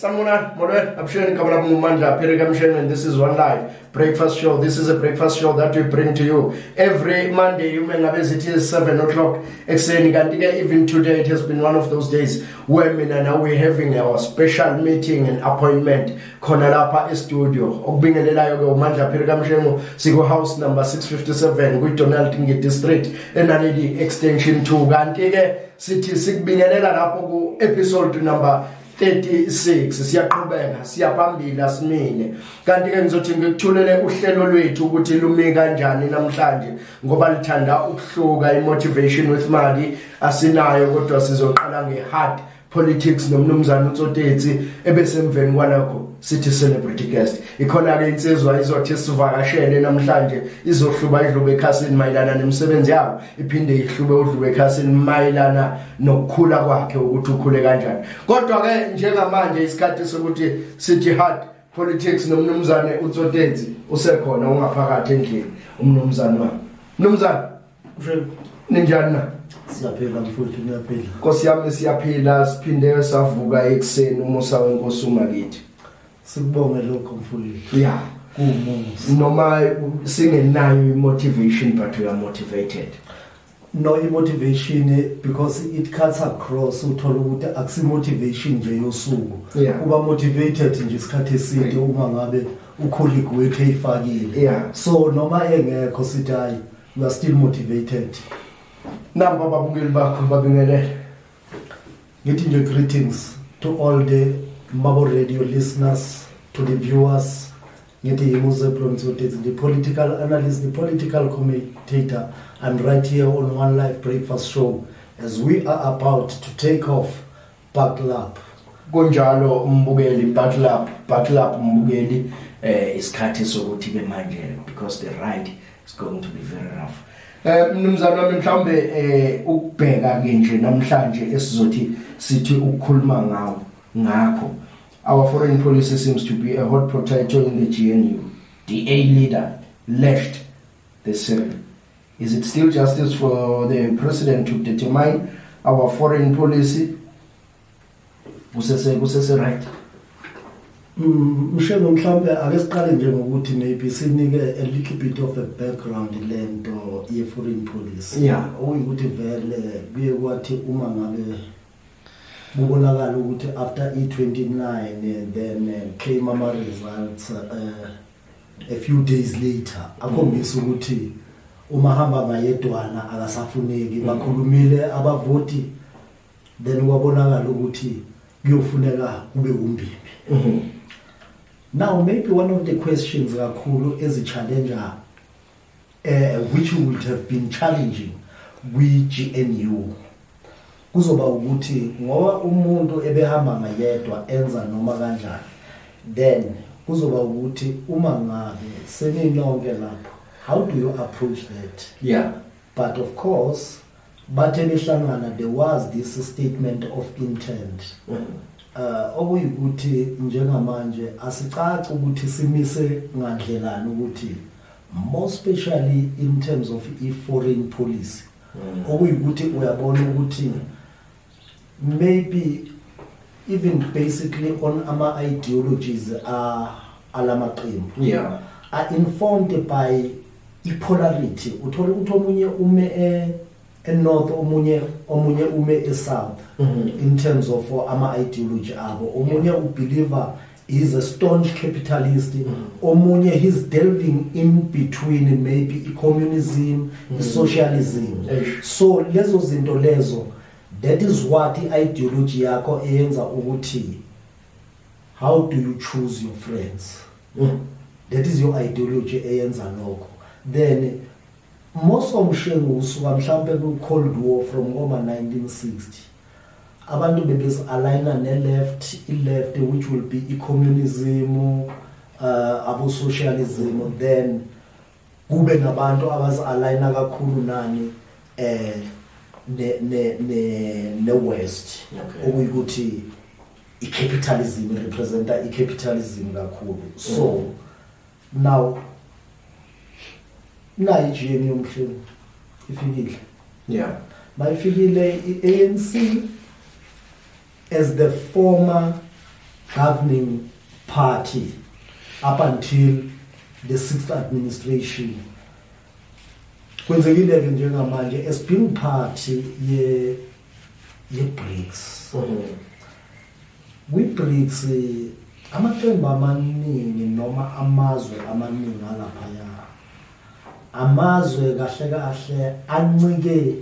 Sanibonani, molweni, absheni kamla Mumandla, Phiri kaMsheni, and this is One Life Breakfast Show. This is a breakfast show that we bring to you every Monday. You may have it is 7 o'clock. Even today, it has been one of those days where now we're having our special meeting and appointment. Konalapa studio. Okubingelelayo ke uMandla Phiri kaMsheni, sigo house number 657 kwi Donald Tingey district enaleli extension 2. Kanti ke sithi sikubingelela lapho ku episode number 36. Siyaqhubeka siyaphambili asimine. Kanti ke ngizothi ngikuthulele uhlelo lwethu ukuthi lume kanjani namhlanje ngoba lithanda ukuhluka imotivation with mali asinayo kodwa sizoqala ngehard politics nomnumzana uTsotetsi ebese emveni kwalakho sithi celebrity guest. Ikhona ke insizwa izothi sivakashele namhlanje izohluba idlube ekhasini mayilana nemisebenzi yabo iphinde ihlube udlube ekhasini mayilana nokukhula kwakhe ukuthi ukhule kanjani. Kodwa ke njengamanje isikhathi sokuthi sithi hard politics nomnumzane uTsotetsi usekhona ungaphakathi endlini umnumzane wami. Mnumzane ninjani na? Siyaphila mfowethu, niyaphila. Nkosi yami siyaphila, siphinde savuka ekseni umusa wenkosi umakithi. Sikubonge lokho mfowethu. Yeah. Kuwumuntu. Noma singenayo motivation but we are motivated. No motivation because it cuts across uthola ukuthi akusi motivation nje yosuku. Kuba motivated nje isikhathi eside uma ngabe ucolleague wethu eyifakile. Yeah. So noma engekho sithi hayi we are still motivated. Namba babukeli bakho babingelele. Ngithi nje greetings to all the Mabo Radio listeners, to the viewers. Ngithi Muzeplo Mtsotezi, the political analyst, the political commentator. I'm right here on One Life Breakfast Show as we are about to take off Buckle Up. Kunjalo umbukeli buckle up umbukeli isikhathi sokuthi ke manje because the ride is going to be very rough. Mnumzana wami mhlambe ukubheka ke nje namhlanje esizothi sithi ukukhuluma ngakho. Our foreign policy seems to be a hot potato in the GNU. The A leader lashed the cell. Is it still justice for the president to determine our foreign policy? Kusese right? Mshelo mhlambe ake siqale nje ngokuthi maybe sinike a little bit of a background lento ye foreign policy. Yeah, ukuthi vele kuye kwathi uma ngabe kubonakala ukuthi after E29 and then came ama results a few days later akhombisa ukuthi uma hamba ngayedwana akasafuneki bakhulumile abavoti then kwabonakala ukuthi kuyofuneka kube umbimbi. Now maybe one of the questions kakhulu as a challenger which would have been challenging with GNU kuzoba ukuthi ngoba umuntu ebehamba ngayedwa enza noma kanjani then kuzoba ukuthi uma ngabe seninonke lapho how do you approach that? Yeah, but of course bathe behlangana there was this statement of intent. Okuyikuthi njengamanje asicaci ukuthi simise ngandlelana ukuthi more especially in terms of foreign policy. Okuyikuthi uyabona ukuthi maybe even basically on ama ideologies alamaqembu. Yeah, are informed by polarity. Uthola ukuthi omunye ume north omunye ume south in terms of ama ideology abo. Omunye ubeliever is a staunch capitalist. Omunye he's delving in between maybe communism, socialism. So lezo zinto lezo, that is what ideology yakho eyenza ukuthi how do you choose your friends? That is your ideology eyenza lokho. Then most of mshengu usuka mhlambe ku Cold War from over 1960 abantu bebes aligna ne-left which will be communism abo socialism, then kube nabantu abazi-aligna kakhulu nani ne west okuyikuthi i-capitalism representa i-capitalism kakhulu. So now Nigeria yomhlelo ifikile. Yeah, mayifikile i-ANC as the former governing party up until the 6th administration. Kwenzekile ke njengamanje as being party ye BRICS. We-BRICS amaqembu amaningi noma amazwe amaningi alaphaya. Amazwe kahle kahle ancike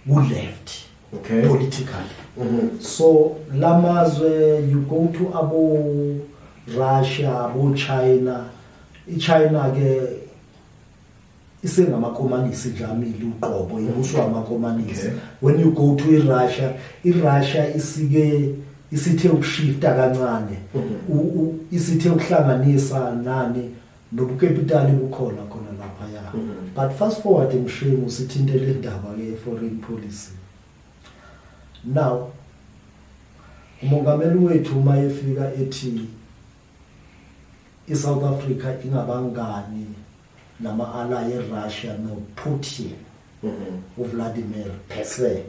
ku-left. Okay. Politically. So lamazwe you go to abo Russia, abo China. China ke isengamakomanisi njamile uqobo ibuswa amakomanisi. When you go to Russia isithe ukushifta kancane. Isithe ukuhlanganisa nani nobukapitali bukhona khona lapha ya. But fast forward emshweni usithintele indaba ke foreign policy. Now, umongameli wethu uma efika ethi iSouth Africa ingabangani nama-ally eRussia noPutin uVladimir per se.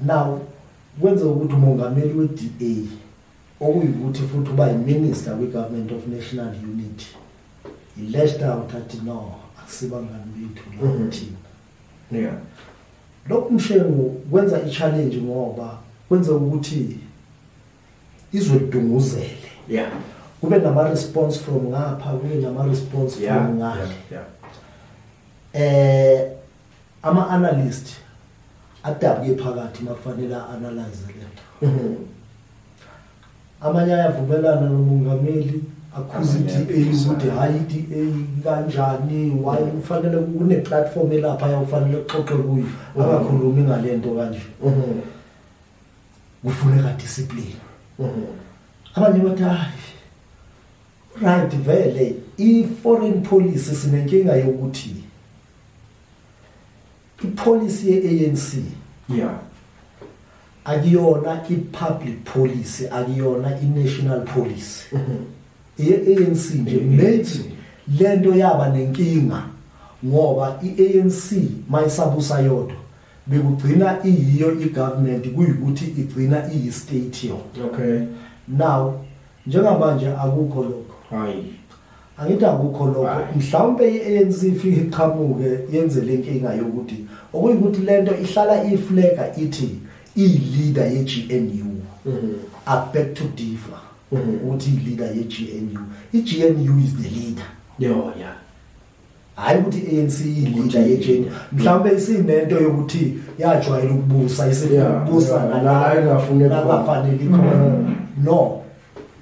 Now, kwenza ukuthi umongameli we-DA okuyikuthi futhi uba yiminister kwi-Government of National Unity i-lashed out athi no, akusibangani bethu noPutin. Yeah. Lokhu mshengu kwenza i-challenge ngoba kwenza ukuthi izwe lidunguzele. Yeah. Kube nama response from ngapha, kube nama response from ngale. Ama analyst adabuke phakathi mafanele analyze lento. Amanye ayavumelana nomongameli akhuza iDA ukuthi hayi iDA kanjani, why kufanele kune platform elapha ayafanele uxoxe kuyo akakhulumi ngalento kanje. Kufuneka discipline. Abanye bathi right vele i-foreign policy sinenkinga yokuthi i-policy ye-ANC akuyona i-public policy, akuyona i-national policy. I-ANC nje methi lento yaba nenkinga ngoba i-ANC mayisabusa yodwa bekugcina iyiyo i-government kuyikuthi igcina iyi-state yodwa. Okay. Now njengamanje akukho lokho. Hayi. Angithi akukho lokho. Mhlawumbe i-ANC ifike iqhamuke yenze lenkinga yokuthi okuyikuthi lento ihlala iflega ithi i-leader ye-GNU. Back to differ. Uthi i-leader ye-GNU. I-GNU is the leader. Yeah. Hayi ukuthi i-ANC i-leader ye-GNU. Mhlawumbe isinento yokuthi yajwayela ukubusa isibusa nala engafanele khona. No.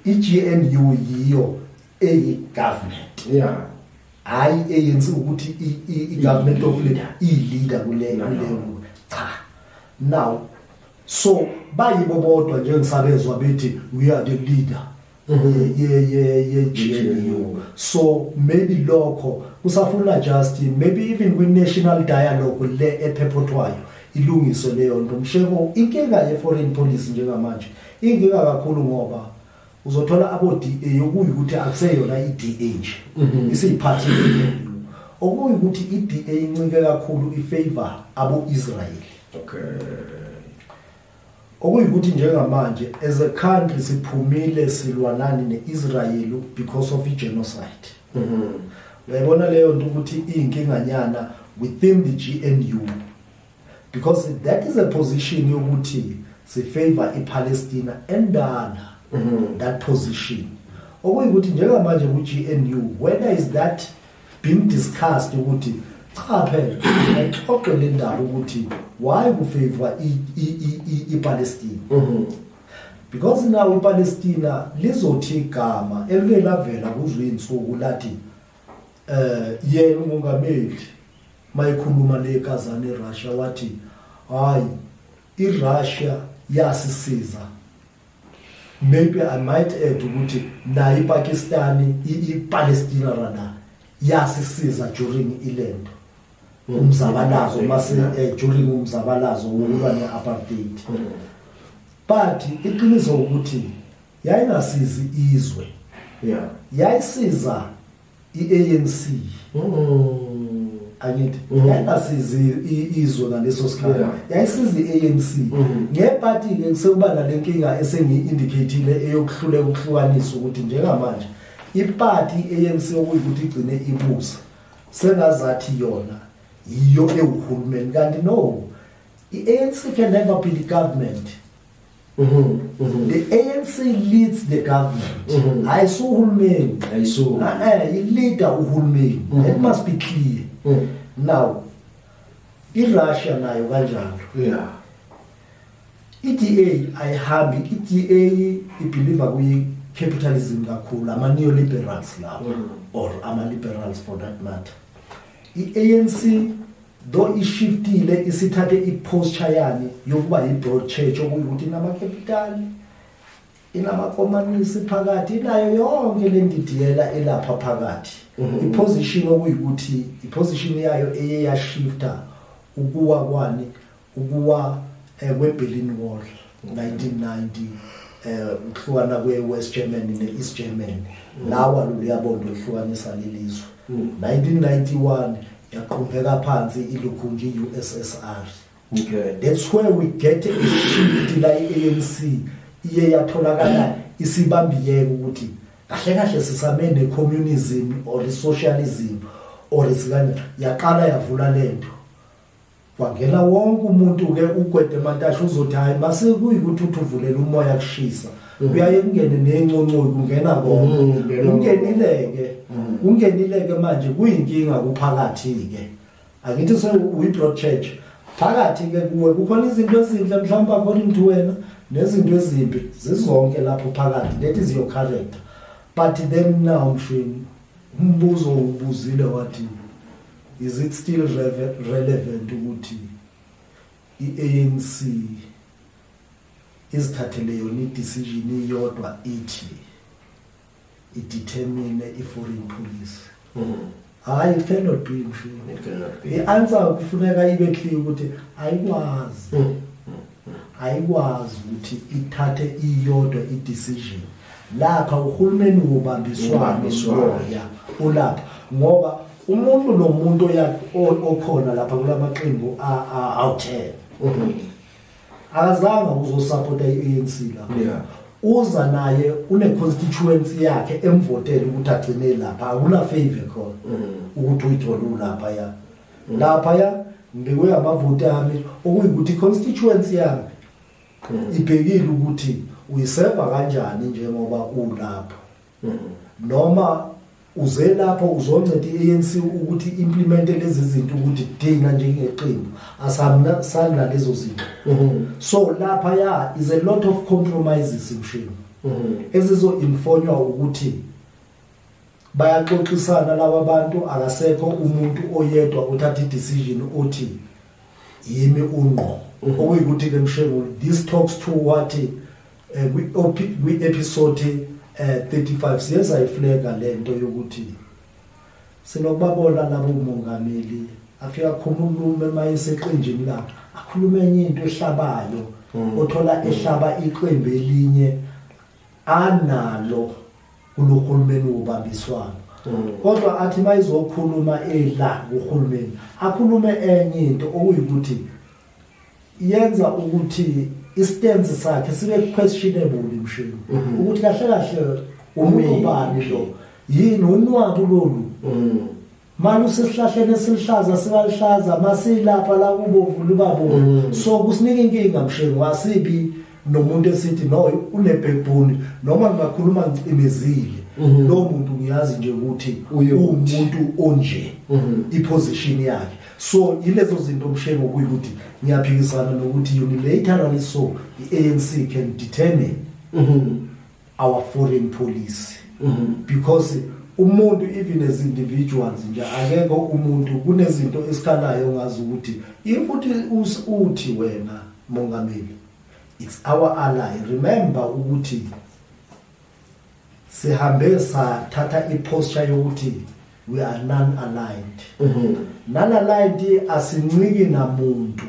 I-GNU yiyo eyi-government. Yeah. Hayi ANC ukuthi i-government of i-leader kuleyo. Cha. Now, so bayibo bodwa njengisabezwa bethi we are the leader ye-GNU. So maybe lokho kusafuna just maybe even kwi-national dialogue le ephephotwayo ilungiso leyo nto. Msheko inkinga ye-foreign policy njengamanje inkinga kakhulu ngoba uzothola abo-DA okuyikuthi akuseyona i-DA nje isiyiphathi ye-GNU. Okuyikuthi i-DA incike kakhulu ifavor abo-Israel. Okay. Okuyikuthi njengamanje as a country siphumile silwanani ne-Israel because of i-genocide. Uyayibona leyo nto ukuthi iyinkinganyana within the GNU because that is a position yokuthi sifavor iPalestina endana that position. Okuyikuthi njengamanje ku-GNU whether is that being discussed ukuthi cha phela ayixoxe le ndaba ukuthi why kufavor iPalestina. Because now iPalestina lizothi igama elike lavela kuzwe insuku lathi yena umongameli mayikhuluma lekazana eRussia wathi hayi iRussia yasisiza. Maybe I might add ukuthi na iPakistan iPalestina rana yasisiza during ilento umzabalazo mase during umzabalazo wokuba ne-apartheid. But iqiniso ukuthi yayingasizi izwe yayisiza i-ANC angithi yayingasizi izwe ngaleso sikhathi yayisiza iANC ngeparty ke sekuba nalenkinga esengi-indicateile eyokuhluleka ukuhlukanisa ukuthi njengamanje iparty iANC okuyikuthi igcine ibusa sengazathi yona yiyo ewuhulumeni kanti no iANC can never be the government. The ANC leads the government. Ayisuhulumeni. I-leader uhulumeni. That must be clear. Now, iRussia nayo kanjalo. Yeah. EDA ayihambi, EDA ibelieve kwi-capitalism kakhulu, ama-neoliberals labo, or ama-liberals for that matter. I-ANC though ishiftile isithathe iposture yani yokuba yi-broad church okuyukuthi inama-capital inama-komanisi phakathi inayo yonke le ndidiyela elapha phakathi iposition okuyukuthi iposition yayo eye yashifta ukuwa kwani ukuwa kwe-Berlin Wall 1990 ukuhlukana kwe-West Germany ne-East Germany lawa luyabonda uhlukanisa lelizwe 1991 yaqhubeka phansi ilukhunji USSR. Okay. That's where we get a shift la ANC iye yatholakala isibambiyeke ukuthi kahle kahle sisamene communism or socialism or isikanye yaqala yavula lento. Kwangena wonke umuntu ke ugwede mantashe uzothi hayi mase kuyikuthi uthuvulela umoya kushisa. Uyaye kungene nenconco kungena konke. Ungenileke manje kuyinkinga kuphakathi ke. Angithi so we-broad church. Phakathi ke kuwe kukhona izinto ezinhle mhlawumbe according to wena nezinto ezimbi zizonke lapho phakathi. That is your character. But then now mshini umbuzo ubuzile wathi is it still relevant ukuthi iANC isithathele yona decision iyodwa ithi determine i-foreign policy. Hayi, it cannot be mshini. It cannot be. I-answer kufuneka ibe clear ukuthi ayikwazi. Ayikwazi ukuthi ithathe iyodwa i-decision. Lapha uhulumeni ubambiswana ulapha ngoba umuntu nomuntu okhona lapha kulamaqembu awu10 akazange uzosupport iANC lapha uza naye une constituency yakhe emvotela ukuthi agcine lapha akuna favor khona ukuthi uyithole lapha ya lapha ya ngikwe amavoti ami okuyikuthi constituency yami ibhekile ukuthi uyiserva kanjani njengoba ulapha noma uze lapho uzonceda iANC ukuthi implement lezi zinto ukuthi thina njengeqembu asamna lezo zinto. So lapha ya is a lot of compromises mshini. Ezizo informwa ukuthi bayaxoxisana laba bantu akasekho umuntu oyedwa uthatha decision othi yimi unqo. Okuyikuthi ke mshini this talks to what we episode 35 siyenza iflega lento yokuthi sinokubabona labo umongameli afika khuluma mayiseqenjini la akhuluma enye into ehlabayo othola ehlaba iqembu elinye analo kulohulumeni ubambiswana kodwa athi mayizokhuluma la kuhulumeni akhulume enye into okuyikuthi yenza ukuthi istance sakhe sibe questionable mshini ukuthi kahle kahle umuntu bani lo yini unwabu lolu manje sesihlahleni esilihlaza sikalihlaza masilapha la kubovu libabo so kusinika inkinga mshini wasibi nomuntu esithi no une backbone noma ngakhuluma ngicimezile lo muntu ngiyazi nje ukuthi umuntu onje iposition yakhe so ilezo zinto msheni ukuyukuthi ngiyaphikisana nokuthi unilaterally so iANC can determine our foreign policy because umuntu even as individuals nje akekho umuntu kunezinto esikhalayo ngazi ukuthi if uthi wena mongameli it's our ally remember ukuthi sihambe sathatha iposture yokuthi we are non-aligned. Non-aligned asinciki namuntu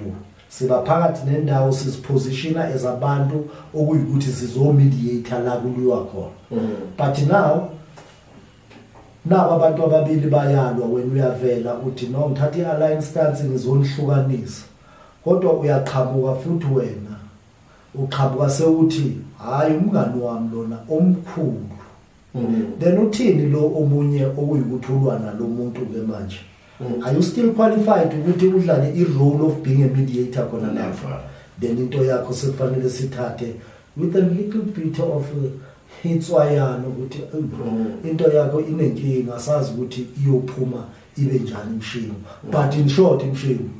sibaphakathi nendawo sisipositiona as abantu okuyikuthi sizo mediator la kuliwa khona but now naba abantu ababili bayalwa wena uyavela uthi no ngithatha i-alliance stance ngizonihlukanisa kodwa uyaqhamuka futhi wena uqhamuka sewuthi hayi umngani wami lona omkhulu then uthini lo omunye okuyikuthi ulwa nalo muntu ke manje are you still qualified ukuthi udlale i-role of being a mediator khona lapha then into yakho sekufanele sithathe with a little bit of hitswayano ukuthi into yakho inenkinga asazi ukuthi iyophuma ibe njani Mshimu but in short Mshimu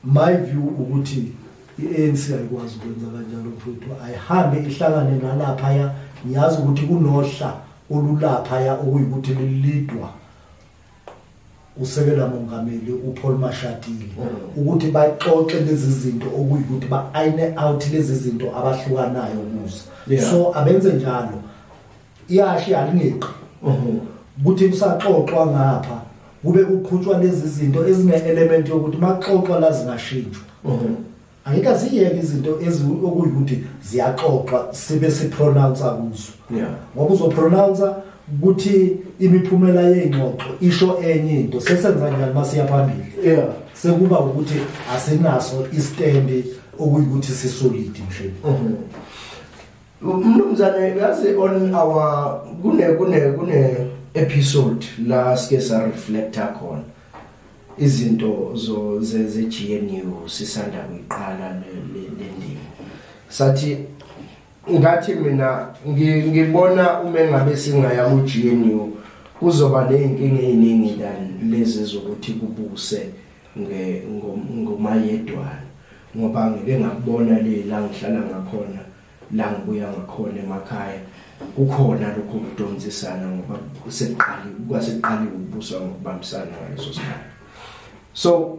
my view ukuthi iANC ayikwazi ukwenza kanjalo mfuthu ayihambe ihlangane nalapha ya ngiyazi ukuthi kunohla olulapha ya okuyikuthi lilidwa usekela mongameli uPaul Mashatile ukuthi baxoxe lezi zinto okuyikuthi ba-iron out lezi zinto abahlukanayo kuzo so abenze njalo iyashi alingeqi ukuthi kusaxoxwa ngapha kube kuqhutshwa lezi zinto ezine-element yokuthi maxoxwa la zingashintshwa angeke ziyeke izinto okuyikuthi ziyaxoxwa sibe sipronounce kuzo ngoba uzopronounce ukuthi imiphumela yeingxoxo isho enye into sesenza njani masiya phambili sekuba ukuthi asinaso istand okuyikuthi sisolid Mshimu Mnumzane yazi on our kune episode la sike sa reflecta khona izinto ze GNU sisanda kuyiqala lendini sathi ngathi mina ngibona uma ngabe singaya ku GNU kuzoba neinkinga eziningi lezi zokuthi kubuse ngomayedwana ngoba ngike ngakubona le la ngihlala ngakhona la ngibuya ngakhona emakhaya kukhona lokho kudonsisana ngoba kwaseqali ubuswa ngokubambisana ngaleso sikhathi so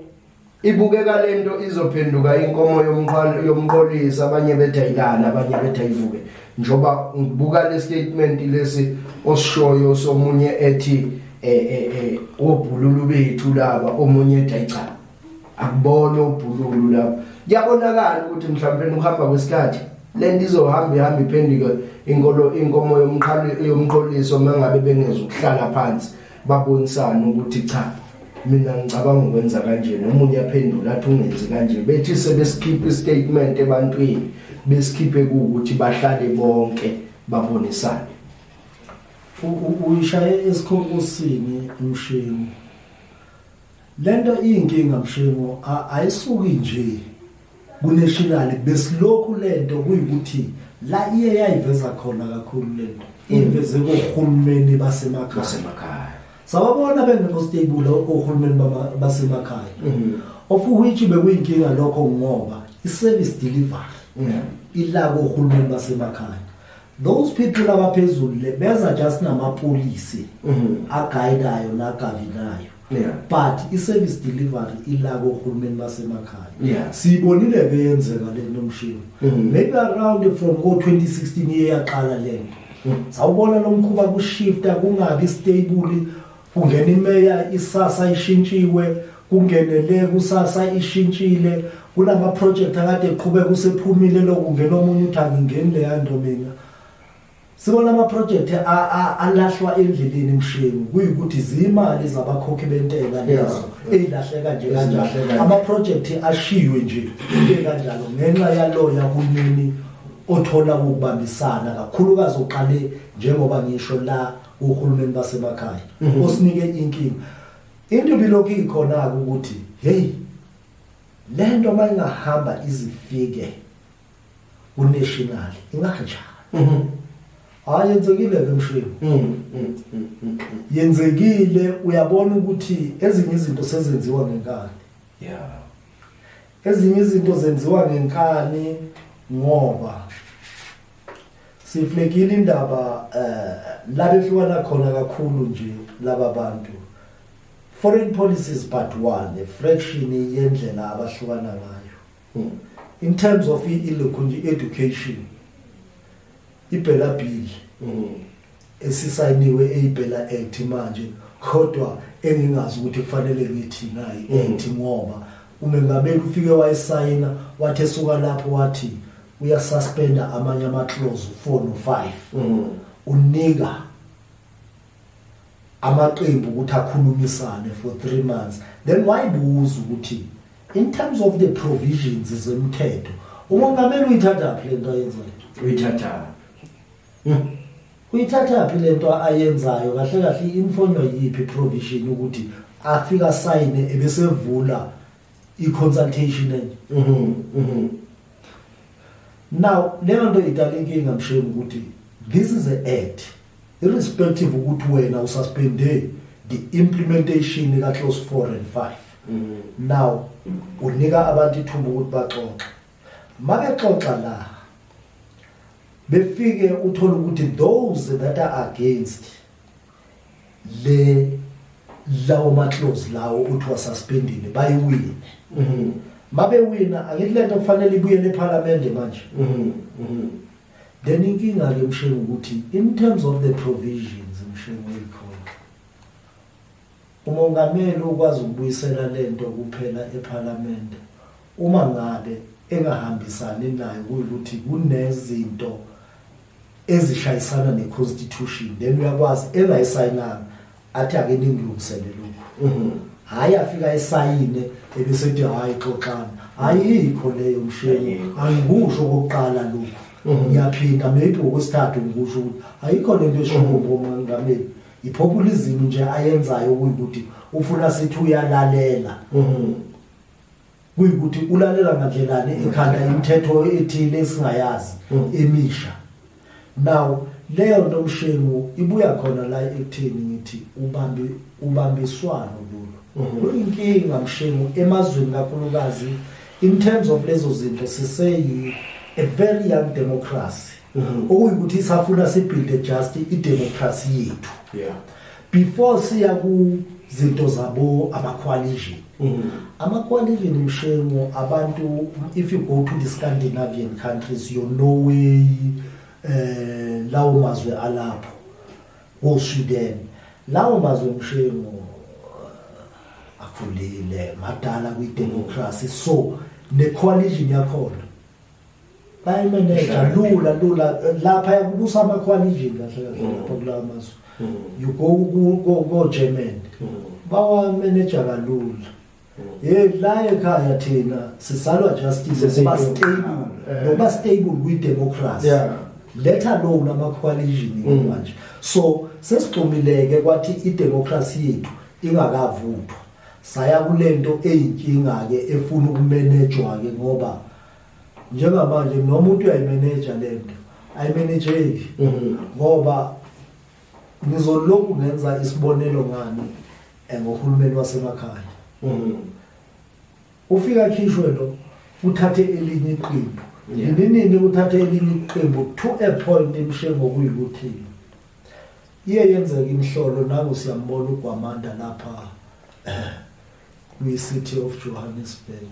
ibukeka lento izophenduka inkomo yomqolisi abanye bethi ayilana abanye bethi ayivuke njoba ngibuka le statement lesi osishoyo somunye ethi obhululu bethu laba omunye ethi ayicha akubona obhululu laba kuyabonakala ukuthi mhlawumbe uhamba kwesikhathi lento izohamba iphenduke inkomo yomqolisi mangabe bengeza ukuhlala phansi babonisana ukuthi cha mina ngicabanga ukwenza kanje nomunye yaphendula athi ungenzi kanje bethi sebeskipha istatement ebantwini beskiphe ukuthi bahlale bonke babonisane uyishaye esikhokosini Mshimu lento inkinga Mshimu ayisuki nje kunational besilokhu lento kuyikuthi la iye yayiveza khona kakhulu lento iveze kohulumeni basemakhaya sababona bengekho stable ohulumeni basemakhaya of which bekuyinkinga lokho ngoba iservice delivery ila kohulumeni basemakhaya those people abaphezulu beza just namapolisi aguidayo nagavinayo but iservice delivery ila kohulumeni basemakhaya sibonile beyenzeka lento Mshimu maybe around from 2016 yeyaqala lento sawubona lo mkhuba kushifta kungabi stable kungena imeya isasa ishintshiwe kungenele kusasa ishintshile kulama project akade eqhubeka kusephumile lokungena omunye uthi angingeni le yanto mina sibona ama project alahlwa endleleni Mshimu kuyikuthi zimali zabakhokhi bentela lezo ezilahleka nje kanjalo ama project ashiwe nje into kanjalo ngenxa yaloya kulini othola ukubambisana kakhulukazi oqale njengoba ngisho la uhulumeni basemakhaya osinike inkinga into bilokhu ikhona ukuthi hey lento mayingahamba izifike kunational ingakanjani ayenzekile ke Mshimu yenzekile uyabona ukuthi ezinye izinto sezenziwa ngenkani ezinye izinto zenziwa ngenkani ngoba siflekile indaba la behlukana khona kakhulu nje laba bantu foreign policies part 1 a fraction yendlela abahlukana ngayo in terms of education ibhela bill esisayiniwe eyibhela act manje kodwa engingazi ukuthi kufanele ngithi nayi act ngoba umengameli ufike wayisayina wathi esuka lapho wathi uyasuspenda amanye ama clause 4 no 5 unika amaqembu ukuthi akhulumisane for 3 months, then wayibuza ukuthi in terms of the provisions zemthetho umongameli uyithatha phi lento ayenzayo? Uyithatha phi lento ayenzayo? Kahle kahle imfonyo yipi provision ukuthi afika sign ebesevula i-consultation. Now leyo nto idala inkinga msheni ukuthi this is an act irrespective ukuthi wena ususpende the implementation ka clause 4 and 5. Now unika abantu ithuba ukuthi baxoxe. Mabexoxa la befike uthola ukuthi those that are against lawo ma clause lawo uthi wasuspendile bayiwina. Mabewina angithi lento kufanele ibuyele eParliament manje. Then inkinga ke msheni ukuthi in terms of the provisions msheni wekhona umongameli ukwazi ukubuyisela lento kuphela eParliament uma ngabe engahambisani nayo ukuthi kunezinto ezishayisana neconstitution, then uyakwazi engayisayinanga athi ake ningilungisele lokho. Hayi afika esayine ebesethi hayi xoxana, ayikho leyo msheni. Angikusho okokuqala lokho, ngiyaphinda maybe okwesithathu ngikusho ukuthi ayikho lento esho ngomongameli. Ipopulism nje ayenzayo ukuthi ufuna sithi uyalalela. Kuyikuthi ulalela ngandlelane ekhanda imithetho ethile esingayazi emisha. Now leyo nto mshemu ibuya khona la ekutheni ngithi ubambiswano lo inkinga mshemu emazweni kakhulukazi in terms of lezo zinto siseyi a very young democracy. Okuyikuthi isafuna sibuild just idemocracy yethu. Before siya ku zinto zabo ama-coalition. Ama-coalition mshemu abantu, if you go to the Scandinavian countries, your Norway, lawo mazwe alapho, go Sweden, lawo mazwe mshemu akhulile madala kwi-democracy, so ne-coalition yakhona bayimanage lula lapha yakubusa ama-coalition kahle kulawo mazwe. You go German bawa-manage kalula. La ekhaya thina sisalwa justice noba stable kwi-democracy, let alone ama-coalition manje. So sesixhumileke kwathi i-democracy yethu ingakavuthwa saya kulento eyinkinga-ke efuna ukumanejwa-ke ngoba njengamanje noma umuntu uyayimaneja lento ayimanejeki ngoba ngizolokhu ngenza isibonelo ngani ngohulumeni wasemakhaya. Ufika khishwe lo uthathe elinye iqembu nini uthathe elinye iqembu to a point emshengo kuyikuthi iye yenzeka imhlolo nangu siyambona uGwamanda lapha kwi-city of Johannesburg.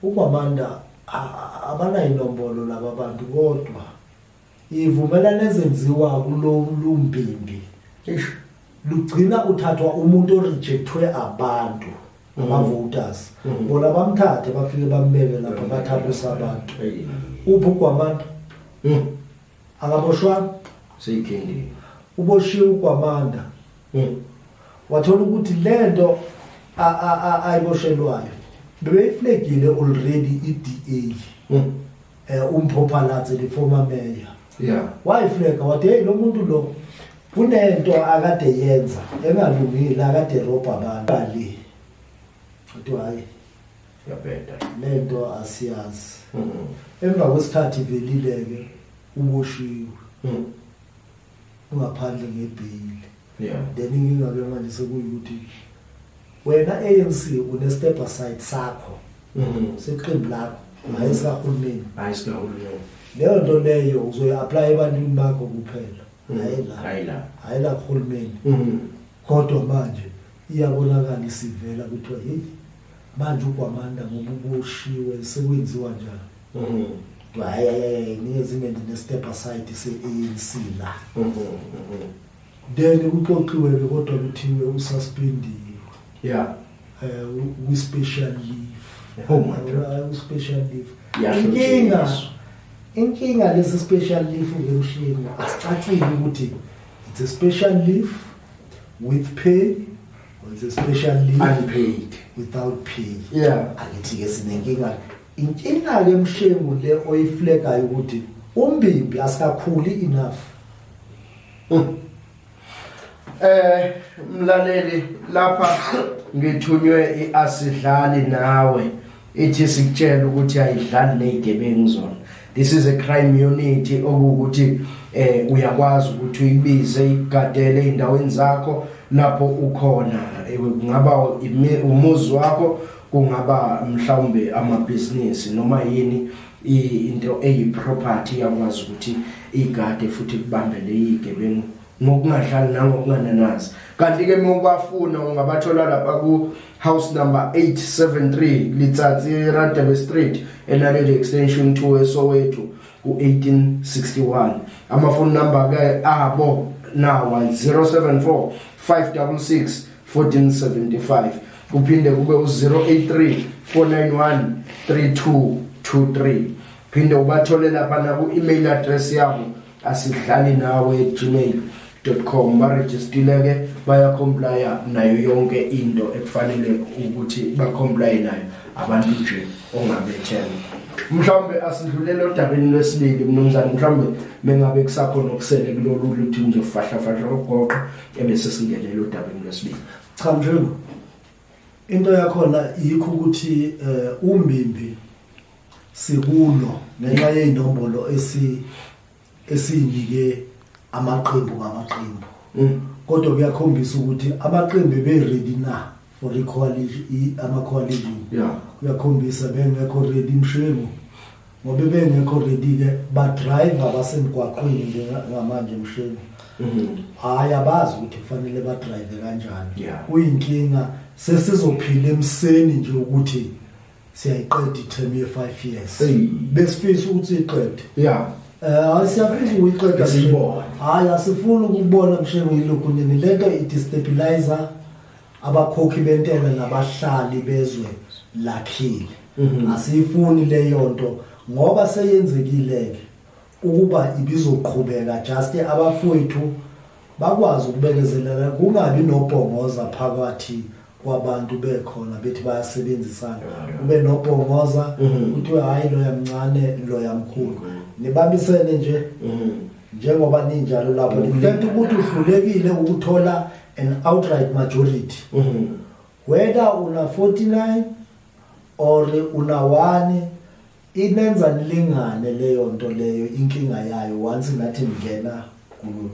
uGwamanda abana inombolo laba bantu kodwa ivumelana ezenziwa kulombimbi lugcina uthathwa umuntu orejectwe abantu ama-voters bona bamthathe bafike bambeke lapha bathathe sabantu. Uphi uGwamanda? Akaboshwanga seyikhendile uboshiwe uGwamanda. Wathola ukuthi lento ayiboshelwayo bebeyiflegile already iDA umpophalatse the former mayor. Wayiflega wathi hey lo muntu lo kunento akade yenza engalungile akade robha abantu ali uthi hayi yabheda lento asiyazi. Emva kwesikhathi velileke uboshiwe ungaphandle ngebhili. Then ingingabe manje sekuyukuthi wena ANC une step aside sakho seqembu lakho hayi sikahulumeni leyo nto leyo uzoyi-apply ebantwini bakho kuphela hayi la kuhulumeni. Kodwa manje iyabonakala isivela kuthiwa hey manje uGwamanda ngoba uboshiwe sekwenziwa njani. Hayi ningezingene ne-step aside se-ANC la. Then kuxoxiwe-ke kodwa kuthiwe ususpendiwe with-special leave. Special leave. Inkinga lesi special leave ngemshini asicacile ukuthi it's a special leave with pay or it's a special leave unpaid without pay. Yeah. Angithi ke sinenkinga. Inkinga ke Mshengu le oyiflekayo ukuthi umbimbi asikakhuli enough. Mlaleli lapha ngithunywe iasidlali nawe ithi sikutshela ukuthi ayidlali nezigebengu zona. This is a crime unity okuthi uyakwazi ukuthi uyibize igadele indaweni zakho lapho ukhona kungaba umuzi wakho kungaba mhlawumbe amabusiness noma yini into eyiproperty yakwazi ukuthi igade futhi kubambele izigebengu ngokungahlali nangokungananazi. Kanti ke mawubafuna ungabathola lapha ku house number 873 Litsatsi Radebe Street enaleli extension 2 eSoweto ku 1861. Amafoni number ke abo nawa 074 566 1475 kuphinde kube u083 491 3223. Phinde ubathole lapha na ku email address yabo asidlali nawe@gmail.com baregistereke baya comply nayo yonke into ekufanele ukuthi ba comply nayo abantu nje ongabethela. Mhlawumbe asidlulele odabeni lwesibili mnumzane mhlawumbe mengabe kusakho nokusele kulolu luthi nje fahla ugoqo ebese singenele odabeni lwesibili. Cha Mshengu, into yakhona yikho ukuthi umbimbi sikulo ngenxa yeinombolo esinike amaqembu ngamaqembu. Kodwa kuyakhombisa ukuthi amaqembu be-ready na for ama-coalition. Yeah. Kuyakhombisa bengekho ready Mshengu. Ngoba bengekho ready ke ba-driver basemgwaqweni ngamanje Mshengu. Hayi abazi ukuthi kufanele ba-drive kanjani. Yeah. Kuyinkinga sesizophila emseni nje ukuthi siyayiqeda i-term ye5 years. Besifisa ukuthi iqede. Yeah. Asiyafisa ukuyiqeda sibona. Hayi asifuni ukubona Mshengu yilokhu nilento i-destabilizer abakhokhi bentela nabahlali bezwe lakhile. Asifuni leyo nto ngoba seyenzekile ukuba ibizoqhubeka just abafowethu bakwazi ukubekezelela kungabi nobhongoza phakathi kwabantu bekhona bethi bayasebenzisana ube nobhongoza uthi hayi lo yamncane lo yamkhulu nibambisene nje njengoba ninjalo lapho ifact ukuthi uhlulekile ukuthola an outright majority whether una 49 or una 1 inenza nilingane leyo nto leyo inkinga yayo once ngathi ngena kulolu.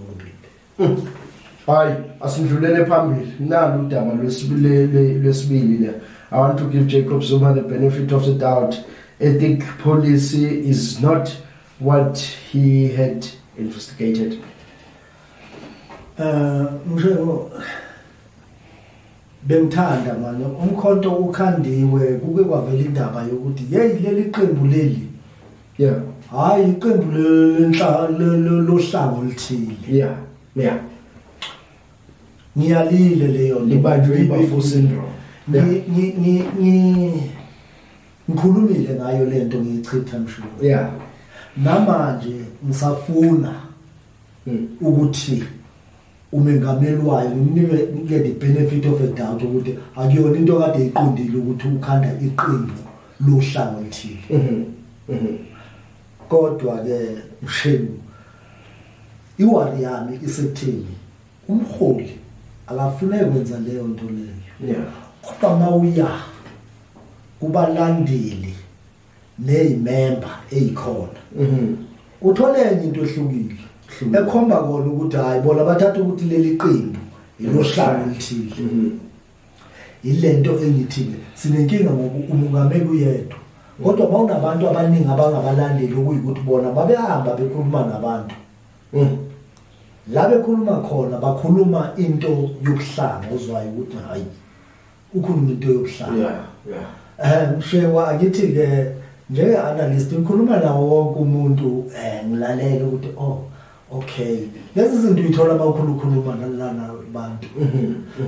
Hayi asindlulele phambili nalo udaba lwesibili le. I want to give Jacob Zuma the benefit of the doubt. Ethic policy is not what he had investigated. Mshengu bengithanda manje umkhonto ukhandiwe kuke kwavela indaba yokuthi hey leli qembu leli Yeah. hayi iqembu lohlanga olithile. Yeah. Ngiyalile leyo Libanjwe iBafo syndrome. Ngikhulumile ngayo lento ngiyichitha Mshengu. Yeah. Namanje ngisafuna ukuthi umengameli wayo ngimnike the benefit of a doubt ukuthi akuyona into kade iqondile ukuthi ukhanda iqembu lohlanga olithile. Kodwa ke Mshengu iwari yami isekutheni umholi akafuneki kwenza leyo nto leyo. Yeah. Kodwa mawuya kubalandeli nezimember ezikhona uthole enye into ehlukile ekhomba kona ukuthi hayi bona bathatha ukuthi leli qembu ilohlanga olithile. Ilento engithile sinenkinga ngokumungameli uyedwa kodwa bawunabantu abaningi abangabalandeli okuyikuthi bona babehamba bekhuluma nabantu. La bekhuluma khona bakhuluma into yokuhlanga uzwayo ukuthi hayi ukhuluma into yokuhlanga. Mshengu akithi ke njenge analyst ngikhuluma nawo wonke umuntu ngilalela ukuthi okay lezi zinto uyithola mawukhuluma nalana abantu.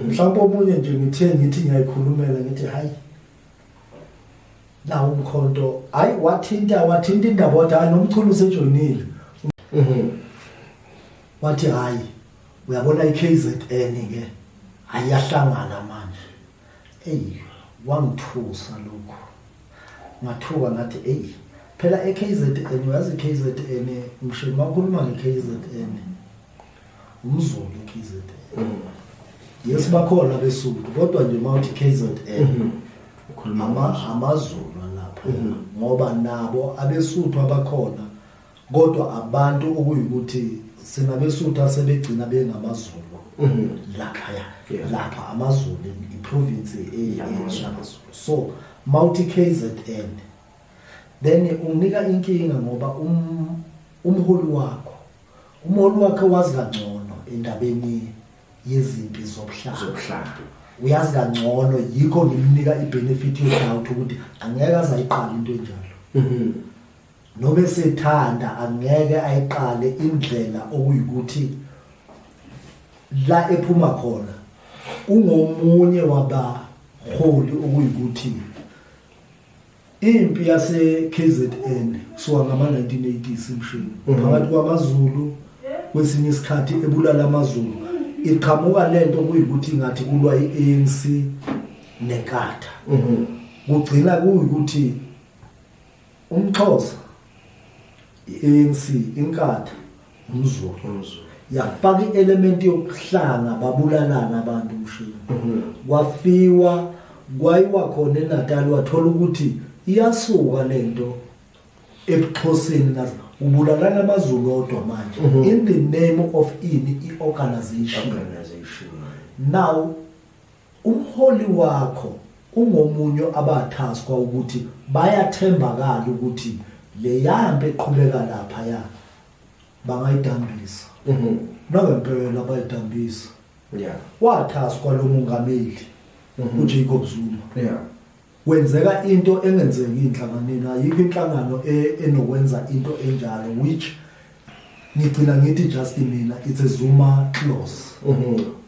Mhlawumbe omunye nje ngithi ngiyayikhulumela ngithi hayi la umkhonto hayi wathinta indaba wathi hayi nomculo usejoyinile. Wathi hayi uyabona iKZN ke ayahlangana manje wangithusa lokho ngathuka ngathi phela eKZN uyazi iKZN mshini makhuluma ngeKZN umZulu eKZN yes bakhona beSuthu kodwa nje mawuthi KZN ukhuluma amaZulu lapha ngoba nabo abeSuthu abakhona kodwa abantu okuyikuthi sinabesuthu asebegcina bengamaZulu lapha amaZulu iprovince eyamaZulu so mawuthi KZN then unika inkinga ngoba umholi wakho wazi kangcono endabeni yezimpi zobuhlanga uyazi kangcono yikho ngimnika ibenefit yodoubt ukuthi angeke azayiqala into enjalo noma sethanda angeke ayiqale indlela okuyikuthi la ephuma khona ungomunye wabaholi okuyikuthi impi yase KZN kusuka ngama 1980s imshini phakathi kwamaZulu kwesinye isikhathi ebulala amaZulu iqhamuka lento kuyikuthi ngathi kulwa iANC neNkatha kugcina kuyikuthi umXhosa iANC iNkatha umZulu yafaka i-element yokuhlanga babulalana abantu mshini kwafiwa kwayiwa khona eNatal wathola ukuthi iyasuka lento ebuXhoseni nazo ubulalana amaZulu odwa manje in the name of organization now umholi wakho ungomunye abathaswa ukuthi bayathembakala ukuthi le yambe eqhubeka lapha ya bangayidambisa nangempela bayidambisa wathaswa lo mongameli uJacob Zuma kwenzeka into engenzeki inhlanganweni ayikho inhlangano enokwenza into enjalo which ngicina ngithi just mina it's a Zuma clause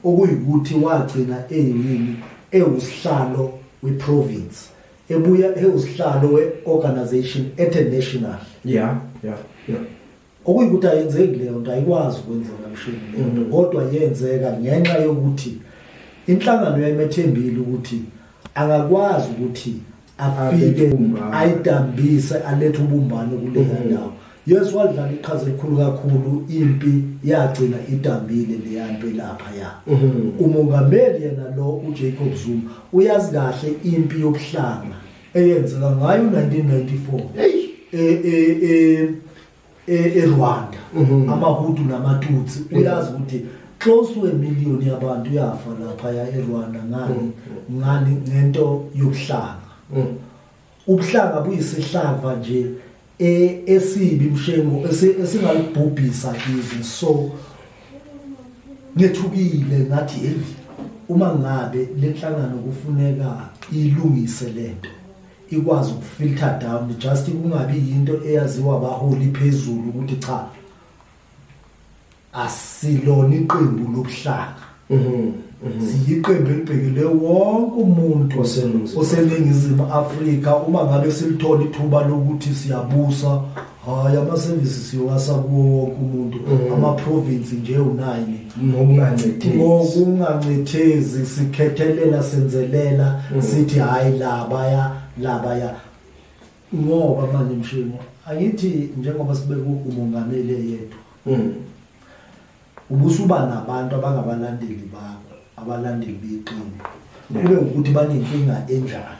okuyikuthi wagcina eyini ewusihlalo weprovince ebuya ewusihlalo weorganization international okuyikuthi ayenzeki leyo nto ayikwazi ukwenzeka mshini kodwa yenzeka ngenxa yokuthi inhlangano yayimethembile ukuthi angakwazi ukuthi afike ayidambise alethe ubumbano kule ndawo yes wadlala iqhaza elikhulu kakhulu impi yagcina idambile leyampi lapha ya umongameli yena lo uJacob Zuma uyazi kahle impi yobuhlanga eyenzeka ngayo 1994 eRwanda amaHutu namaTutsi uyazi ukuthi close to 1 million yabantu yafa lapha ya eRwanda ngani ngento yobuhlanga ubuhlanga buyisihlava nje esibi mshengo esingalibhubhisa izwe so ngethukile ngathi uma ngabe lenhlangano kufuneka ilungise lento ikwazi ukufilter down just kungabi into eyaziwa abaholi phezulu ukuthi cha asilona iqembu lobuhlanga siyiqembu elibhekele wonke umuntu oseningizimu Afrika uma ngabe silithola ithuba lokuthi siyabusa hayi ama services siwasa kuwo wonke umuntu ama province nje u9 ngokungancithezi sikhethelela senzelela sithi hayi labaya ngoba manje mshimo angithi njengoba sibeke umongameli yethu ubusuba nabantu abangabalandeli bakho abalandeli beqembu kube ukuthi banenkinga enjalo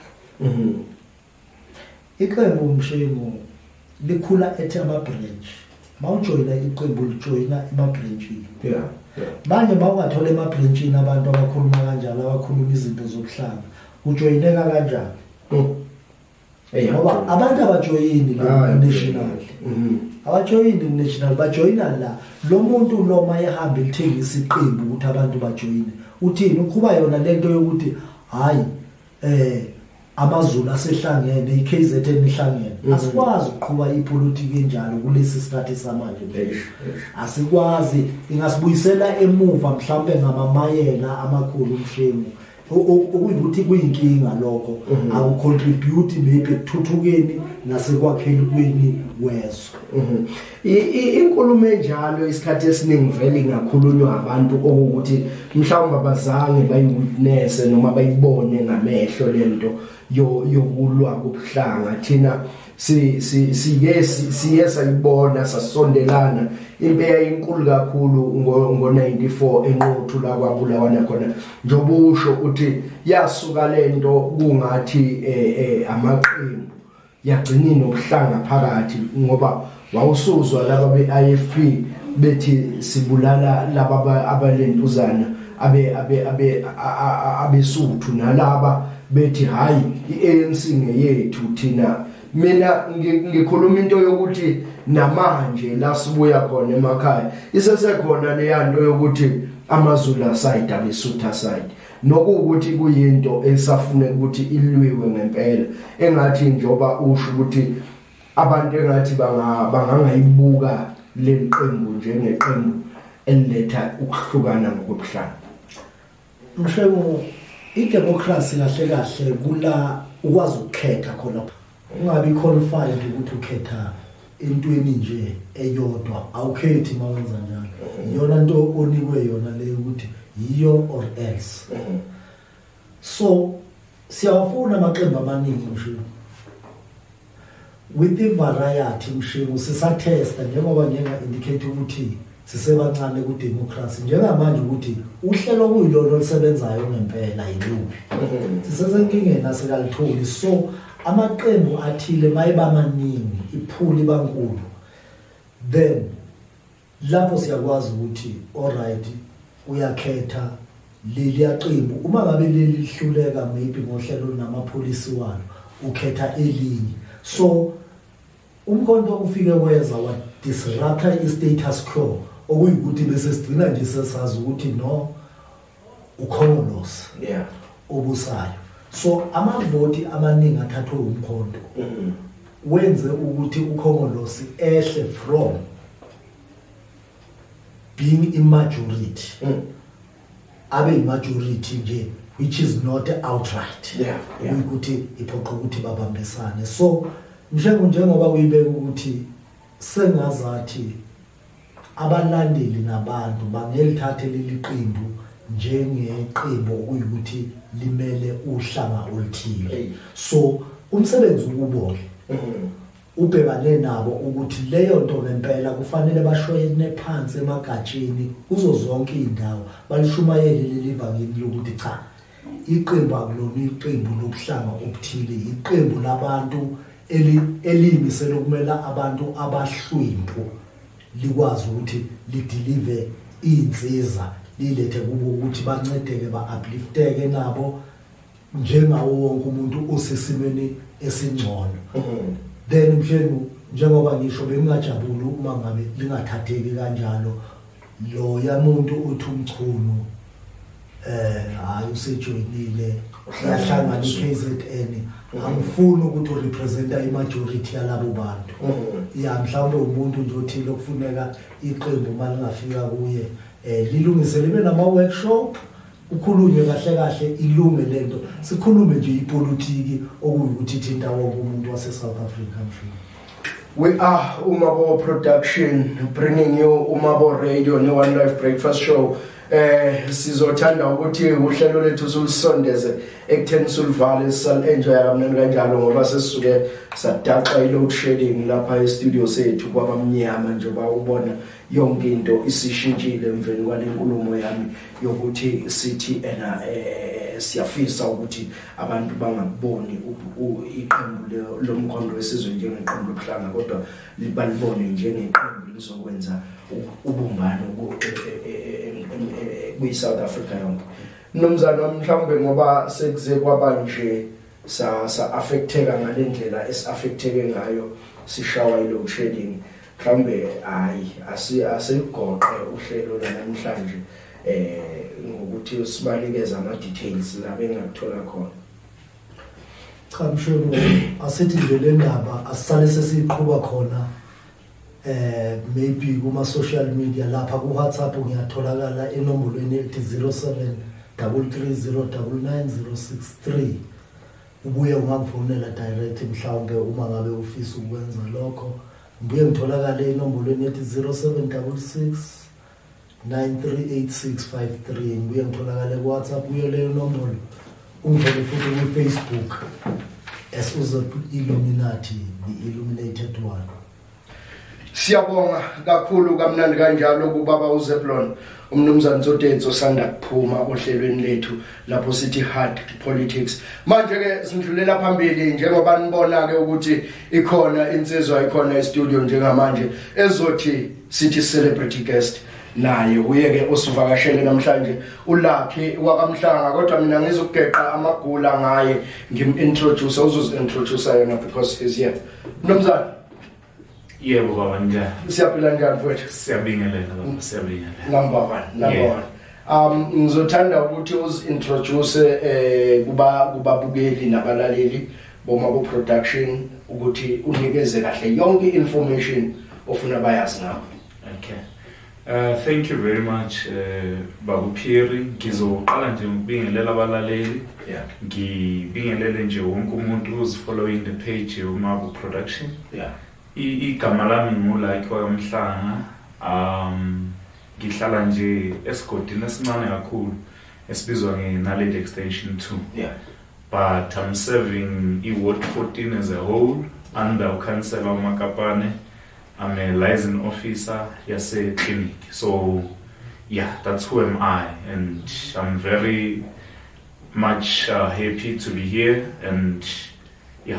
iqembu mshemo likhula ethi ama branch mawujoyina iqembu lijoyina ama branchini manje mawungathola ema branchini abantu abakhuluma kanjalo abakhuluma izinto zokuhlanga ujoyineka kanjani ngoba abantu abajoyini national abajoyini national bajoyina la lo muntu lo mayehamba lithengisa iqembu ukuthi abantu bajoyine uthini ukhuba yona lento yokuthi hayi amaZulu asehlangene iKZN ihlangene asikwazi ukuqhubha ipolitiki enjalo kulesi sikhathi samanje asikwazi ingasibuyisela emuva mhlambe ngamamayela amakhulu umshemo ukuthi kuyinkinga lokho akucontribute maybe ekuthuthukeni nasekwakheni wezwe. Inkulumo enjalo isikhathi esiningi vele ngakhulunywa abantu ukuthi mhlawumbe abazange bayiwitness noma bayibone ngamehlo lento yokulwa kobuhlanga. Thina siyesa ibona sasondelana impeya inkulu kakhulu ngo94 enqothu la kwabulawana khona njobusho uthi yasuka lento kungathi amaqembu yagcina nokuhlanga phakathi ngoba wawusuzwa laba beIFP bethi sibulala laba abalentuzana abesuthu nalaba bethi hayi iANC ngeyethu thina. Mina ngikhuluma into yokuthi namanje la sibuya khona emakhaya isesekhona le yanto yokuthi amaZulu side abesutha side nokuthi kuyinto esafuna ukuthi ilwiwe ngempela engathi njoba usho ukuthi abantu engathi bangangayibuka leqembu njengeqembu eliletha ukuhlukana ngokubuhlanga. Mshebo idemocracy kahle kula ukwazi ukukhetha khona ungabi qualified ukuthi ukhetha entweni nje eyodwa awukhethi mawenza njalo iyona nto onikwe yona le ukuthi yiyo or else. So siyafuna amaqembu amaningi mshilo with the variety mshilo sisatesta njengoba njenga indicate ukuthi sisebancane ku democracy njengamanje ukuthi uhlelo kuyilona olisebenzayo ngempela yiluphi sisesenkingeni nasekalitholi. So amaqembu athile mayiba maningi iphuli bankulu then lapho siyakwazi ukuthi alright uyakhetha leli yaqembu uma ngabe leli lihluleka maybe ngohlelo namapolisi walo ukhetha elinye. So umkhonto ufike weza wa disrupta i-status quo okuyikuthi bese sigcina nje sesazi ukuthi no ukhongolose obusayo. So amavoti amaningi athathwe umkhonto wenze ukuthi ukhongolose ehle from being in majority abe majority nje which is not outright ukuthi iphoqa ukuthi babambisane. So njengoba uyibeka ukuthi sengazathi abalandeli nabantu bangelithathe leli qembu njengeqembu okuyikuthi limele uhlanga oluthile. So umsebenzi ukubona ubhekane nabo ukuthi leyo nto ngempela kufanele bashoyene phansi emagatsheni kuzo zonke indawo balishumayele leli vangeli lokuthi cha iqembu akulona iqembu lokuhlanga okuthile iqembu labantu elimisela ukumela abantu abahlwimpu likwazi ukuthi lideliver insiza lilethe kubo ukuthi bancedeke ba-uplifteke nabo njengawo wonke umuntu osesimeni esingcono. Then mshenu njengoba ngisho bengingajabuli uma ngabe lingathatheki kanjalo lo yamuntu uthi umchunu hayi usejoyinile yahlangana iKZN angifuni ukuthi urepresenta imajority yalabo bantu mhlawumbe umuntu nje othile okufuneka iqembu malingafika kuye lilungise libe nama workshop ukhulunywe kahle ilunge lento sikhulume nje ipolitiki okuyukuthi ithinta wonke umuntu wase South Africa mshini. We are Umabo Production bringing you Umabo Radio ne One Life Breakfast Show. Sizothanda ukuthi uhlelo lethu sulisondeze ekutheni sulivale sal-enjoy kamnandi kanjalo ngoba sesisuke sadaqa i-load shedding lapha e-studio sethu kwabamnyama njengoba ubona yonke into isishintshile emveni kwale nkulumo yami yokuthi sithi siyafisa ukuthi abantu bangaboni iqembu lomkhondo wesizwe njengeqembu lokuhlanga kodwa balibone njengeqembu lizokwenza ubumbano kwi-South Africa yonke. Mnumzane wami mhlawumbe ngoba sekuze kwabanje sa-affecteka ngalendlela esi-affecteke ngayo sishawa i-load shedding mhlawumbe asigoqe uhlelo namhlanje ngokuthi sibanikeza ama-details la bengakuthola khona. Cha mshebo asithi nje le ndaba asisale sesiqhubha khona maybe kuma social media lapha ku WhatsApp ngiyatholakala enombolweni ethi 3309963 ubuye ungangifonela direct mhlawumbe uma ngabe ufisa ukwenza lokho. Ngibuye ngitholakale enombolweni ethi 0766 938653. Ngibuye ngitholakale ku-WhatsApp kuyo leyo nombolo. Ungithole futhi ku-Facebook Illuminati, the Illuminated One. Siyabonga kakhulu kamnandi kanjalo kubaba uZebulon umnumzane Tsotetso sanda kuphuma ohlelweni lethu lapho sithi hard politics. Manje ke sindlulela phambili njengoba nibona ke ukuthi ikhona insizwa ikhona e-studio njengamanje ezothi sithi celebrity guest naye uyeke osivakashele namhlanje uLucky wakamhlanga kodwa mina ngizokugeqa amagula ngaye ngim-introduce uzozi-introduce yena because he's here. Mnumzane yebo baba njani siyaphila njani mfowethu? Siyabingelela baba, siyabingelela. Number one. Ngizothanda ukuthi uzi-introduce kubabukeli nabalaleli bomabo production ukuthi unikeze kahle yonke information ofuna bayazi ngawo. Okay. Thank you very much Babu Phiri. Ngizoqala nje ngibingelela abalaleli. Yeah. Ngibingelele nje wonke umuntu who's following the page yomabo production. Yeah. Igama lami nguLucky wakamhlanga. Ngihlala nje esigodini esincane kakhulu esibizwa ngeNaledi Extension 2. Yeah. But I'm serving Ward 14 as a whole under Councillor Makapane. I'm a liaison officer yase clinic. So yeah, that's who am I, and I'm very much happy to be here, and yeah.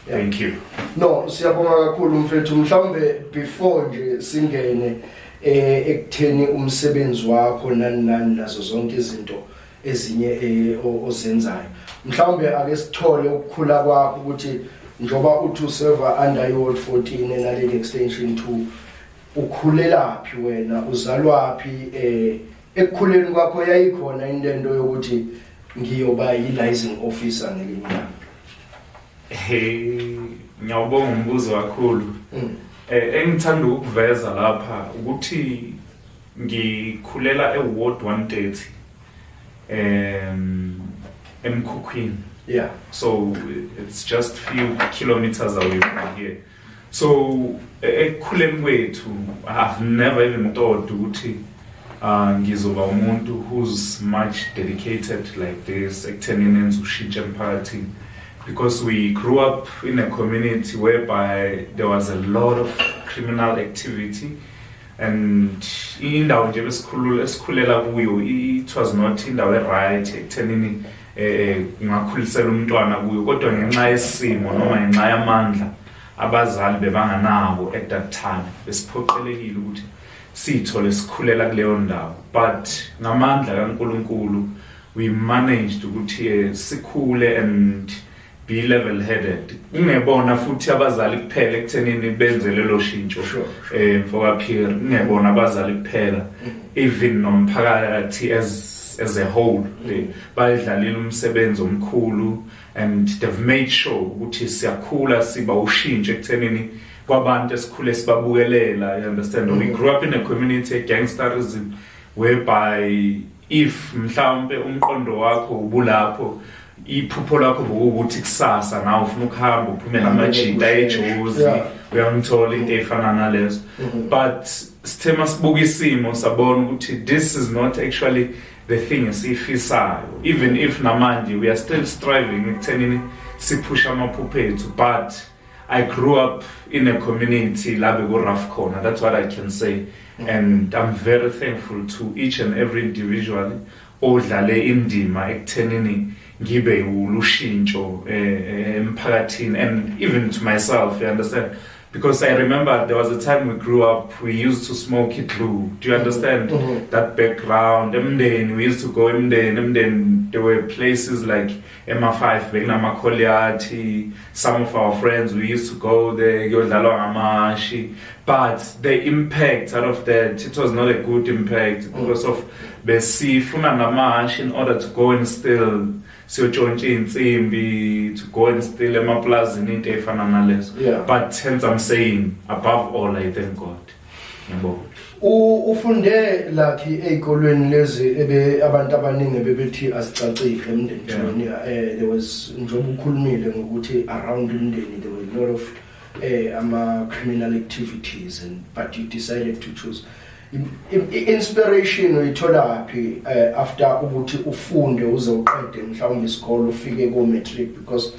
Thank you. No, siyabonga kakhulu mfethu. Mhlawumbe before nje singene ekutheni umsebenzi wakho nani nazo zonke izinto ezinye ozenzayo. Mhlawumbe ake sithole ukukhula kwakho ukuthi njoba uthi server under Ward 14 eNaledi Extension 2 ukhulelaphi wena, uzalwaphi, ekukhuleni kwakho yayikhona intendo yokuthi ngiyoba yi-liaison officer ngelinyanga? Ngiyabonga umbuzo kakhulu. Engithanda ukuveza lapha ukuthi ngikhulela eWard 130 eMkhukhwini. Yeah. So it's just few kilometers away from here. So ekukhuleni kwethu I've never even thought ukuthi ngizoba umuntu who's much dedicated like this ekuthenini enze ushintsho emphakathini. Because we grew up in a community whereby there was a lot of criminal activity, and indawo nje besikhulela kuyo it was not indawo right ekuthenini ngakhulisela umntwana kuyo, kodwa ngenxa yesimo noma ngenxa yamandla abazali bebanganabo at that time besiphoqelekile ukuthi sithole sikhulela kuleyo ndawo. But ngamandla kaNkulunkulu we managed ukuthi sikhule and be level headed. Ungebona futhi abazali kuphela ekuthenini benze lelo shintsho mfoka Phiri, ungebona abazali kuphela, even nomphakathi as a whole bayidlalile umsebenzi omkhulu, and they've made sure ukuthi siyakhula siba ushintsho ekuthenini kwabantu esikhule sibabukelela. You understand? We grew up in a community gangsterism whereby if mhlawumbe umqondo wakho ubulapho iphupho lakho ukuthi kusasa nawe ufuna ukuhamba uphume namajita eJozi uyangithola into efana nalezo. But sithema sibuka isimo sabona ukuthi this is not actually the thing esifisayo, even if namanje we are still striving ekuthenini siphusha amaphupho ethu. But I grew up in a community la beku-rough khona, that's what I can say. And I'm very thankful to each and every individual odlale indima ekuthenini ngibe ulushintsho emphakathini, and even to myself, you understand? Because I remember there was a time we grew up, we used to smoke glue. Do you understand? That background? We used to go Emden. There were places like MA5, Begnama, some of our friends, we used to go there, but the impact out of that, it was not a good impact because of besifuna namashi in order to go and still siyotshontsha insimbi, to go and steal emaplazini into efana nalezo. But hence I'm saying above all I thank God. Ufunde lakhi ey'kolweni lezi abantu abaningi bebethi azicacile emndeni. There was njengoba ukhulumile ngokuthi around umndeni there were a lot of criminal activities, but you decided to choose. Inspiration uyithola aphi after ukuthi ufunde uze uqede mhlawumbe isikole ufike ko matric, because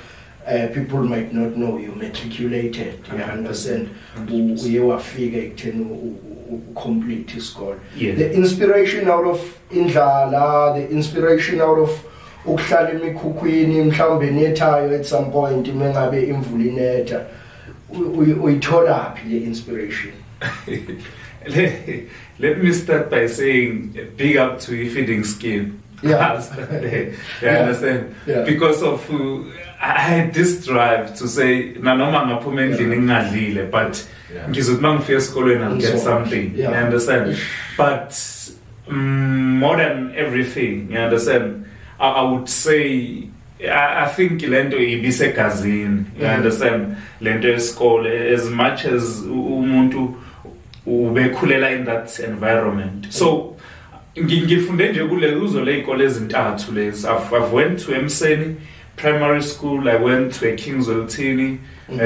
people might not know you matriculated, you understand, uye wafika ekutheni complete isikole. The inspiration out of indlala, the inspiration out of ukuhlala emikhukhwini mhlawumbe nethayo at some point mengabe imvula inetha, uyithola aphi le inspiration? Let me start by saying big up to feeding scheme. Understand? Because of I had this drive to say nanoma ngaphuma endlini ngingadlile, but ngizothi mangifika esikolweni I'll get something. You understand? But more than everything, you understand, I would say I think lento ibisegazini. You understand? Lento yesikole, as much as umuntu ubekhulela in that environment. So ngifunde nje kule uzo le ikole ezintathu lezi. I've went to Emseni primary school, I went to a Kingswell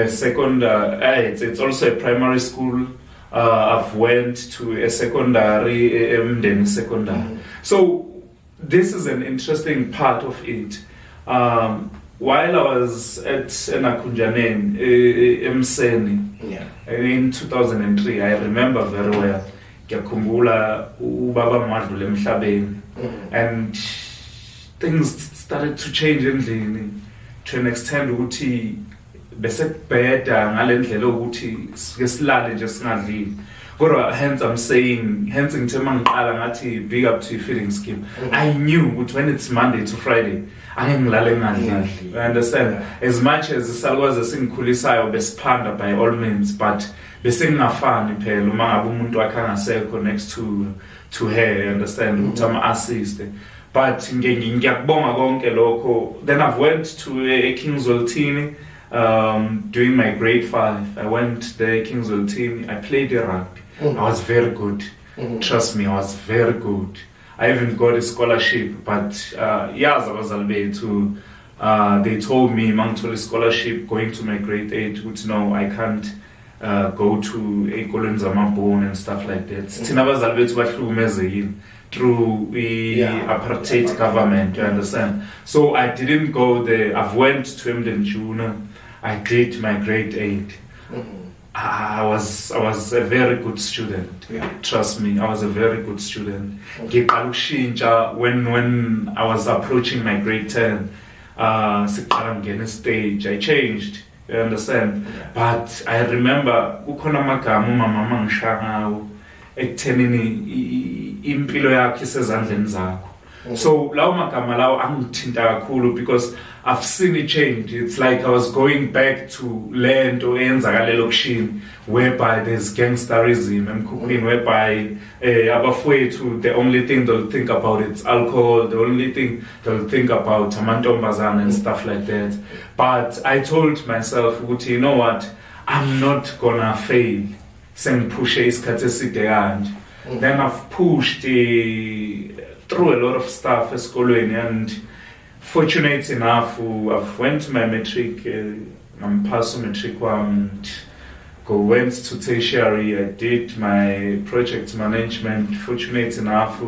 secondary, it's also a primary school. I've went to a secondary, Mdeni secondary. So this is an interesting part of it. While I was at Enakunjanen, Emseni, in 2003, I remember very well, ngiyakhumbula ubaba Mwadlule emhlabeni, and things started to change endlini to an extent ukuthi besekubheda ngale ndlela ukuthi sike silale nje singadlili. Kodwa hence I'm saying, hence ngithe mangiqala ngathi big up to feeding scheme. I knew ukuthi when it's Monday to Friday angeke ngilale ngadlili. You understand? As much as isalukwazi esingikhulisayo besiphanda by all means, but besingafani phela uma ngabe umuntu wakhe angasekho next to her, you understand, ukuthi ama-assist. But ngiyakubonga konke lokho. Then I've went to a Kingswell team during my grade 5. I went there, Kingswell team. I played the rugby. I was very good. Trust me, I was very good. I even got a scholarship. But they told me mangithole scholarship going to my grade 8. Which no, I can't go to ey'kolweni zamabhunu and stuff like that. Thina abazali bethu bahlukumezekile through the apartheid government, you understand? So I didn't go there. I've went to Emden Junior. I did my grade 8. I was a very good student. Trust me, I was a very good student. When I was approaching my grade 10, stage, I changed. You understand? But I remember kukhona amagama umama mangishangawo ekuthenini impilo yakhe isezandleni zakho. So lawo magama lawo angithinta kakhulu because I've seen it change. It's like I was going back to land eyenzakala elokishini whereby there's gangsterism emkhukhwini, whereby abafowethu the only thing they'll think about is alcohol, the only thing they'll think about amantombazane and stuff like that. But I told myself, you know what, I'm not gonna fail. Sengipushe isikhathi eside kanje. Then I've pushed through a lot of stuff esikolweni, and fortunate enough, I've went to my matric, I'm passed matric and went to tertiary. I did my project management. Fortunate enough,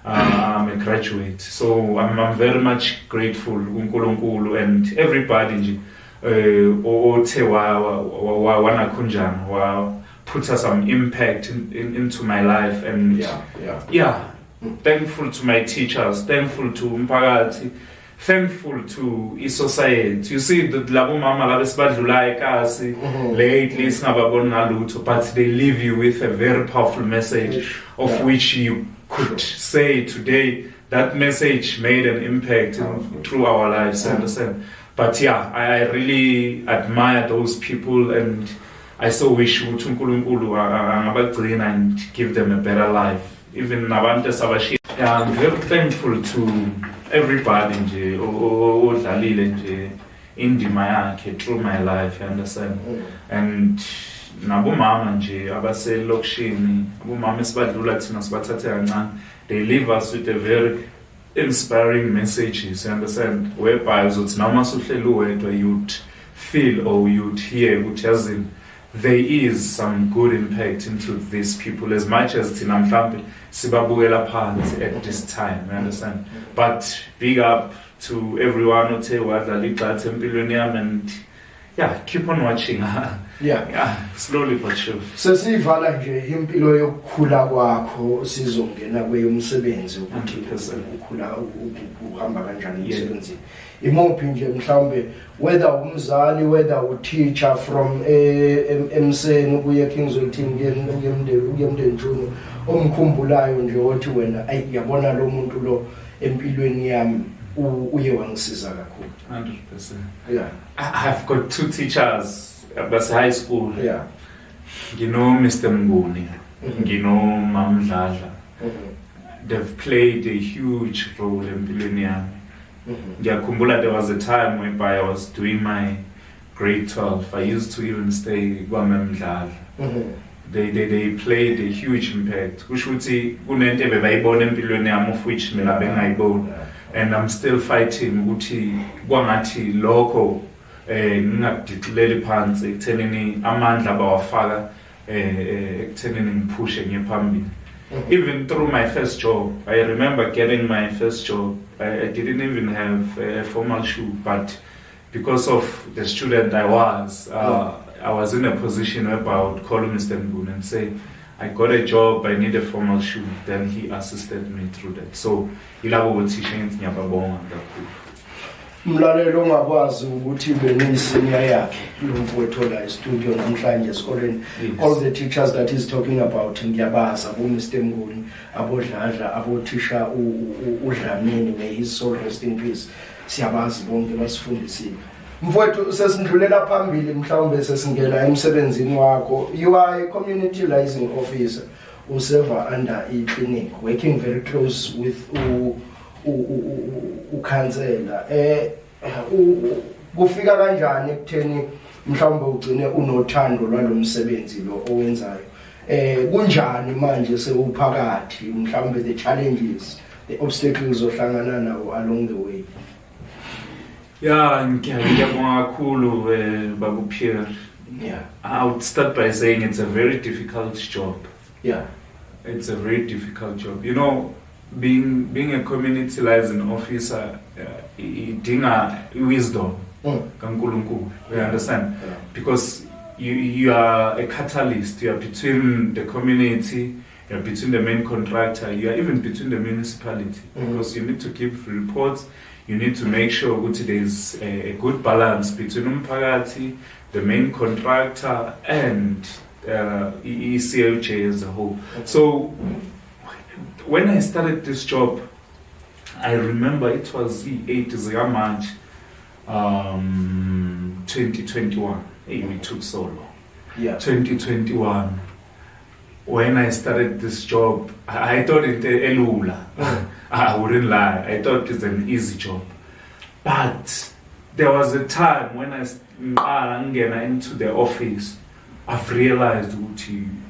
I'm a graduate. So I'm very much grateful uNkulunkulu and everybody put some impact into my life, and thankful to my teachers, thankful to umphakathi, thankful to society. You see that labo mama labo sibadlula ekasi lately singababoni ngalutho, but they leave you with a very powerful message of which you could say today that message made an impact through our lives. Understand? But I really admire those people, and I so wish ukuthi uNkulunkulu angabagcina and give them a better life. Even nabantu esabashiya. I'm very thankful to everybody nje odlalile nje indima yakhe through my life, you understand? And nabomama nje abaselokishini abomama esibadlula thina sibathathe kancane, they leave us with a very inspiring messages, you understand, whereby uzothi noma usuhleli uwedwa you'd feel or you'd hear ukuthi yazini there is some good impact into these people, as much as thina mhlambe sibabukela phansi at this time, you understand. But big up to everyone othe wadlala igxathu empilweni yami, and yeah, keep on watching. Yeah, slowly but sure. Sesivala nje impilo yokukhula kwakho sizongena kweyomsebenzi ukuthi ukhula uhamba kanjani emsebenzini. Imuphi nje mhlambe whether umzali, whether teacher from emseni kuye Kingswell uyemndeni Ntshunu omkhumbulayo nje othi wena ayiyabona lo muntu lo empilweni yami uye wangisiza kakhulu. 100%. Yeah. I've got two teachers. That's high school. Yeah. You know Mr. Mnguni. You know Mam Dladla. They've played a huge role in empilweni yami. Ngiyakhumbula there was a time whereby I was doing my grade 12. I used to even stay kwaMam Dladla. They played a huge impact. Kusho ukuthi kunento ebebayibona empilweni yami of which mina bengayiboni. And I'm still fighting ukuthi kwangathi lokho ngingadicileli phansi ekuthenini amandla bawafaka ekuthenini ngiphushe ngiphambili. Even through my first job, I remember getting my first job. I didn't even have a formal shoe, but because of the student I was in a position where I would call Mr. Mnguni and say, I got a job, I need a formal shoe. Then he assisted me through that. So ilabo bothisha ngithi ngiyababonga kakhulu. Mlalelo ongakwazi ukuthi benisenior yakhe lo mfowethu la e-studio namhlanje esikoleni. All the teachers that he's talking about ngiyabaza bo Mr. Mnguni, abodladla, abothisha uDlamini, may his soul rest in peace. Siyabazi bonke basifundisile. Mfowethu sesindlulela phambili mhlawumbe sesingena emsebenzini wakho. You are a community liaison officer. Userve under a clinic, working very close with ukhansela. Kufika kanjani ekutheni mhlawumbe ugcine unothando lwalomsebenzi lo owenzayo? Kunjani manje sewuphakathi mhlawumbe the challenges, the obstacles ohlangana nawo along the way? Yeah, ngiyabonga kakhulu Babu Pierre. Yeah. I would start by saying it's a very difficult job. Yeah. It's a very difficult job. You know, being a community liaison officer, idinga wisdom kaNkulunkulu. You understand? Yeah. Because you are a catalyst. You are between the community, you are between the main contractor, you are even between the municipality. Because you need to give reports. You need to make sure that there is a good balance between umphakathi, the main contractor, and ECLJ as a whole. So when I started this job, I remember it was the 8th of March 2021. Hey, we took so long. Yeah. 2021. When I started this job, I thought it elula. I wouldn't lie. I thought it's an easy job. But there was a time when I ngena into the office, I've realized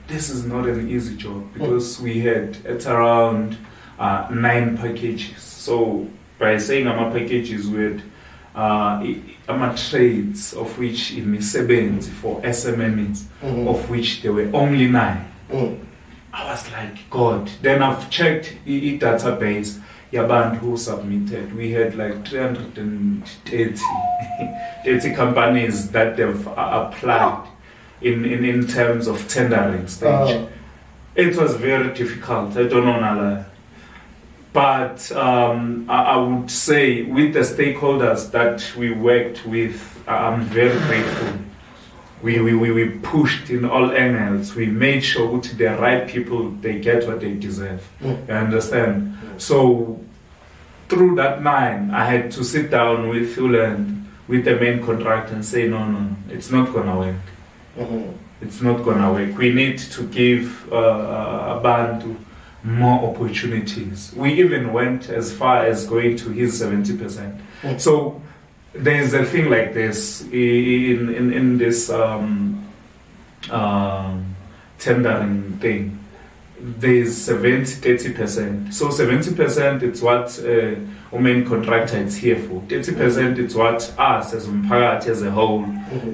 this is not an easy job because we had at around 9 packages. So by saying I'm packages with trades of which in sebenzi for SMMEs, of which there were only 9. I was like, God. Then I've checked the database, yabantu who submitted. We had like 330 companies that they've applied in terms of tendering stage. It was very difficult. I don't know Nala. But I would say with the stakeholders that we worked with, I'm very grateful. We pushed in all angles. We made sure that the right people, they get what they deserve. You understand? So through that 9, I had to sit down with Huland, with the main contractor and say, no, it's not going to work. It's not going to work. We need to give Abantu more opportunities. We even went as far as going to his 70%. So there's a thing like this in this tendering thing, there's 70-30%. So 70% it's what main contractor is here for. 30% it's what us as umphakathi as a whole,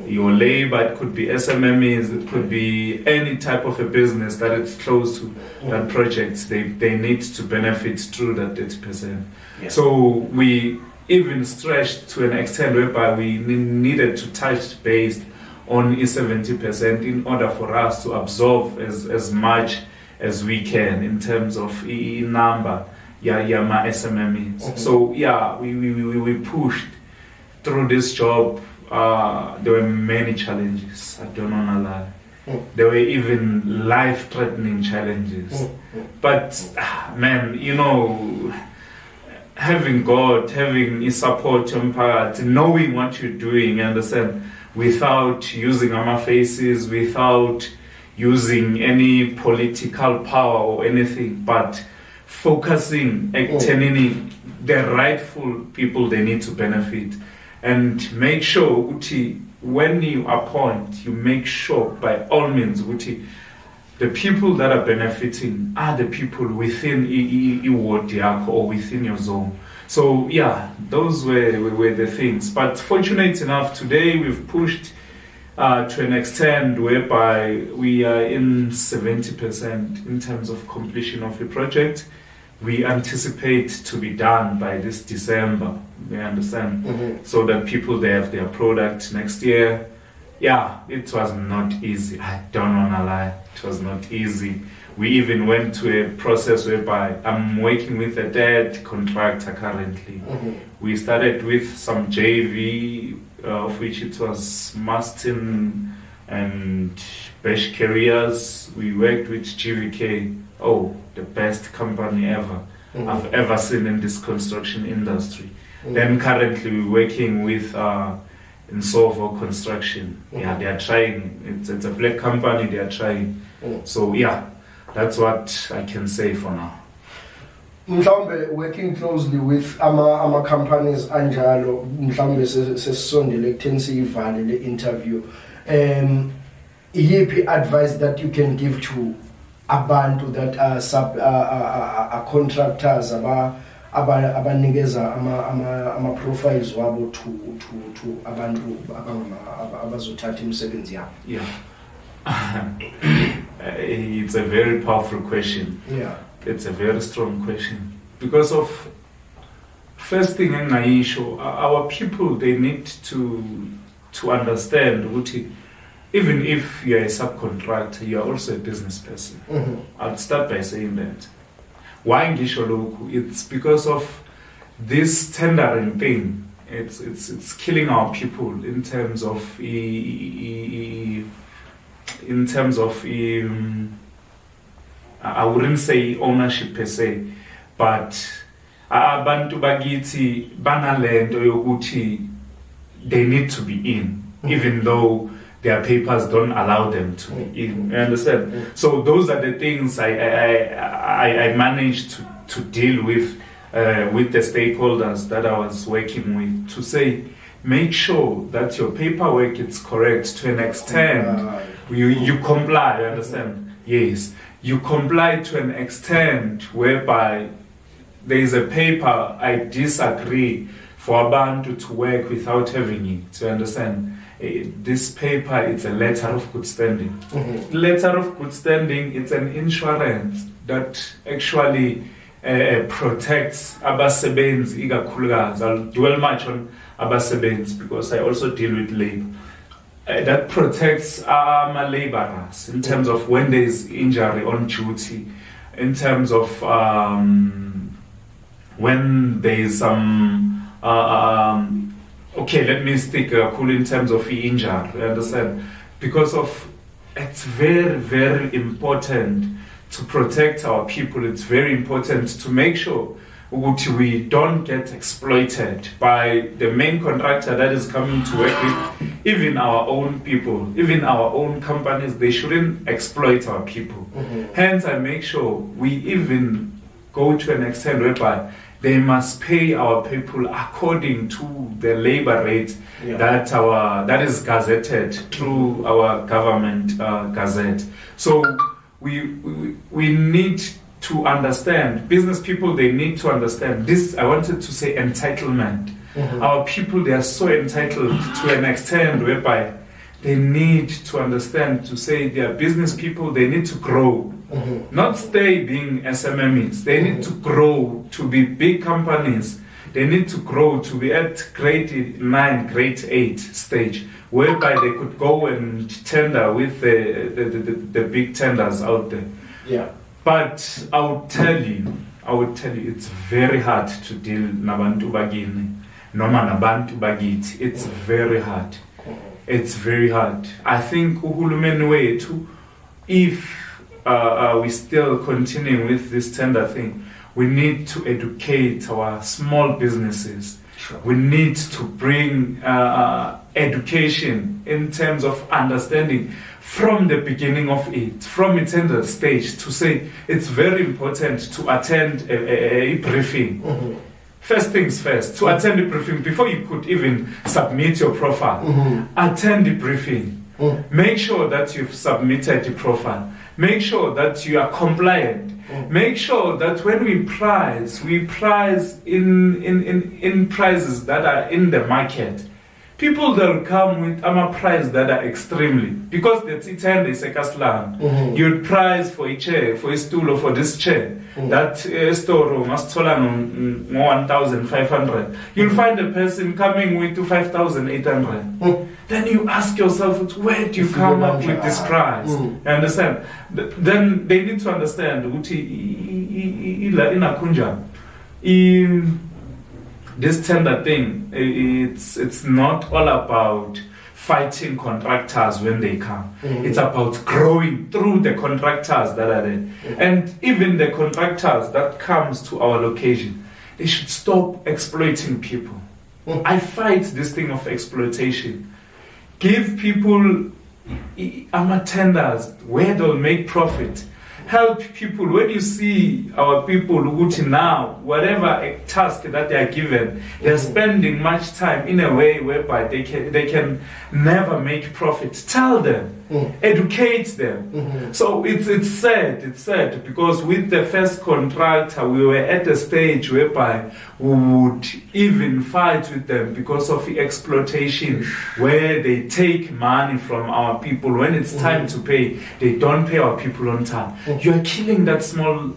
your labor, it could be SMMEs, it could be any type of a business that it's close to that project. They need to benefit through that 30%. Yeah. So we even stretched to an extent whereby we needed to touch base on 70% in order for us to absorb as much as we can in terms of number my SMMEs. So yeah, we pushed through this job. There were many challenges, I don't want to lie. There were even life-threatening challenges. But man, having God, having his support, knowing what you're doing, you understand, without using our faces, without using any political power or anything, but focusing, turning the rightful people they need to benefit, and make sure Uti, when you appoint, you make sure by all means Uti, the people that are benefiting are the people within ward or within your zone. So yeah, those were the things. But fortunate enough, today we've pushed to an extent whereby we are in 70% in terms of completion of the project. We anticipate to be done by this December, you understand? So that people, they have their product next year. Yeah, it was not easy. I don't want to lie. It was not easy. We even went to a process whereby I'm working with a dead contractor currently. We started with some JV, of which it was Mastin and Besh Carriers. We worked with GVK. Oh, the best company ever I've ever seen in this construction industry. Then currently we're working with Insovo Construction. Yeah, they are trying. It's a black company, they are trying. So yeah, that's what I can say for now. Mhlawumbe working closely with ama companies anjalo, mhlawumbe sesondele ekutheni siyivale le interview. Yipi advice that you can give to abantu that are contractors abanikeza ama profiles wabo to abantu abazothatha imisebenzi yabo? Yeah. It's a very powerful question. Yeah. It's a very strong question because of first thing our people, they need to understand Uti, even if you are a subcontractor, you are also a business person. I'll start by saying that. Why ngisho lokhu? It's because of this tendering thing. It's killing our people in terms of I wouldn't say ownership per se, but abantu bakithi banalento yokuthi they need to be in, even though their papers don't allow them to be in. You understand? So those are the things I managed to deal with the stakeholders that I was working with, to say, make sure that your paperwork is correct to an extent. You comply, you understand? Yes. You comply to an extent whereby there is a paper I disagree for abantu to work without having it. You understand? This paper, it's a letter of good standing. Letter of good standing, it's an insurance that actually protects abasebenzi ikakhulukazi. I'll dwell much on abasebenzi because I also deal with labor. That protects my laborers in terms of when there is injury on duty, in terms of when there is some okay, let me stick cool in terms of the injury, you understand? Because of it's very, very important to protect our people. It's very important to make sure we don't get exploited by the main contractor that is coming to work with. Even our own people, even our own companies, they shouldn't exploit our people. Hence, I make sure we even go to an extent whereby they must pay our people according to the labor rate that is gazetted through our government gazette. So we need to understand, business people, they need to understand this. I wanted to say entitlement. Our people, they are so entitled to an extent whereby they need to understand, to say they are business people, they need to grow. Not stay being SMMEs. They need to grow to be big companies. They need to grow to be at grade 9, grade 8 stage, whereby they could go and tender with the big tenders out there. Yeah. But I would tell you, it's very hard to deal nabantu bagini, noma nabantu bagiti. It's very hard. It's very hard. I think uhulumeni wethu, if we still continuing with this tender thing, we need to educate our small businesses. Sure. We need to bring education in terms of understanding from the beginning of it, from its tender stage, to say it's very important to attend a briefing. First things first, to attend the briefing before you could even submit your profile. Attend the briefing. Make sure that you've submitted the profile. Make sure that you are compliant. Make sure that when we price in prices that are in the market. People that will come with price that are extremely, because that's it and they say Kaslan. You'd price for a chair, for a stool, or for this chair. That storeroom must toll on 1,500. You'll find a person coming with 5,800. Then you ask yourself, where do you come up with this price? You understand? Then they need to understand this tender thing, it's not all about fighting contractors when they come. It's about growing through the contractors that are there. And even the contractors that comes to our location, they should stop exploiting people. I fight this thing of exploitation. Give people tenders where they'll make profit. Help people. When you see our people now, whatever task that they are given, they're spending much time in a way whereby they can never make profit. Tell them, educate them. So it's sad because with the first contractor, we were at a stage whereby we would even fight with them because of the exploitation, where they take money from our people. When it's time to pay, they don't pay our people on time. You are killing that small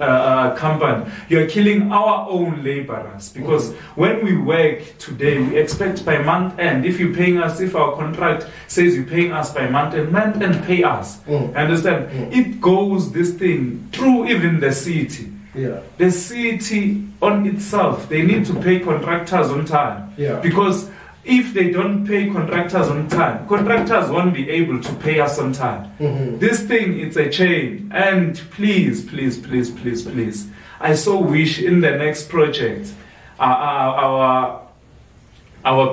company. You are killing our own laborers, because when we work today, we expect by month end, if you're paying us, if our contract says you're paying us by month end pay us. Understand? It goes this thing through even the city. Yeah. The city on itself, they need to pay contractors on time. Yeah. Because if they don't pay contractors on time, contractors won't be able to pay us on time. This thing, it's a chain. And please, I so wish in the next project, our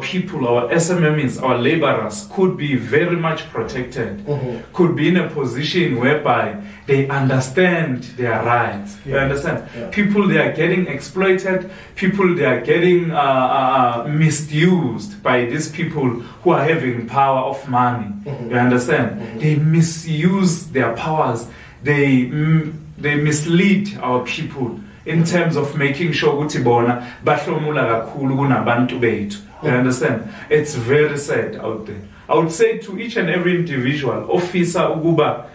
people, our SMMEs, our laborers could be very much protected, could be in a position whereby they understand their rights. You understand? People, they are getting exploited. People, they are getting misused by these people who are having power of money. You understand? They misuse their powers. They mislead our people in terms of making sure ukuthi bona bahlomula kakhulu kunabantu bethu. You understand? It's very sad out there. I would say to each and every individual, officer, uguba,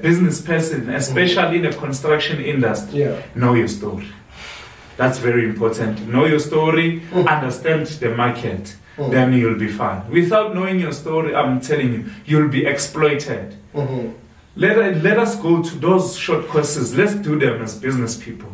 business person, especially in the construction industry, know your story. That's very important. Know your story, understand the market, then you'll be fine. Without knowing your story, I'm telling you, you'll be exploited. Let us go to those short courses. Let's do them as business people.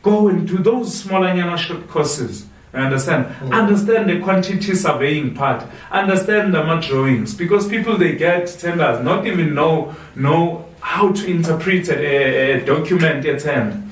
Go and do those smaller short courses. Understand? Understand the quantity surveying part. Understand the drawings. Because people, they get tenders, not even know how to interpret a document at hand.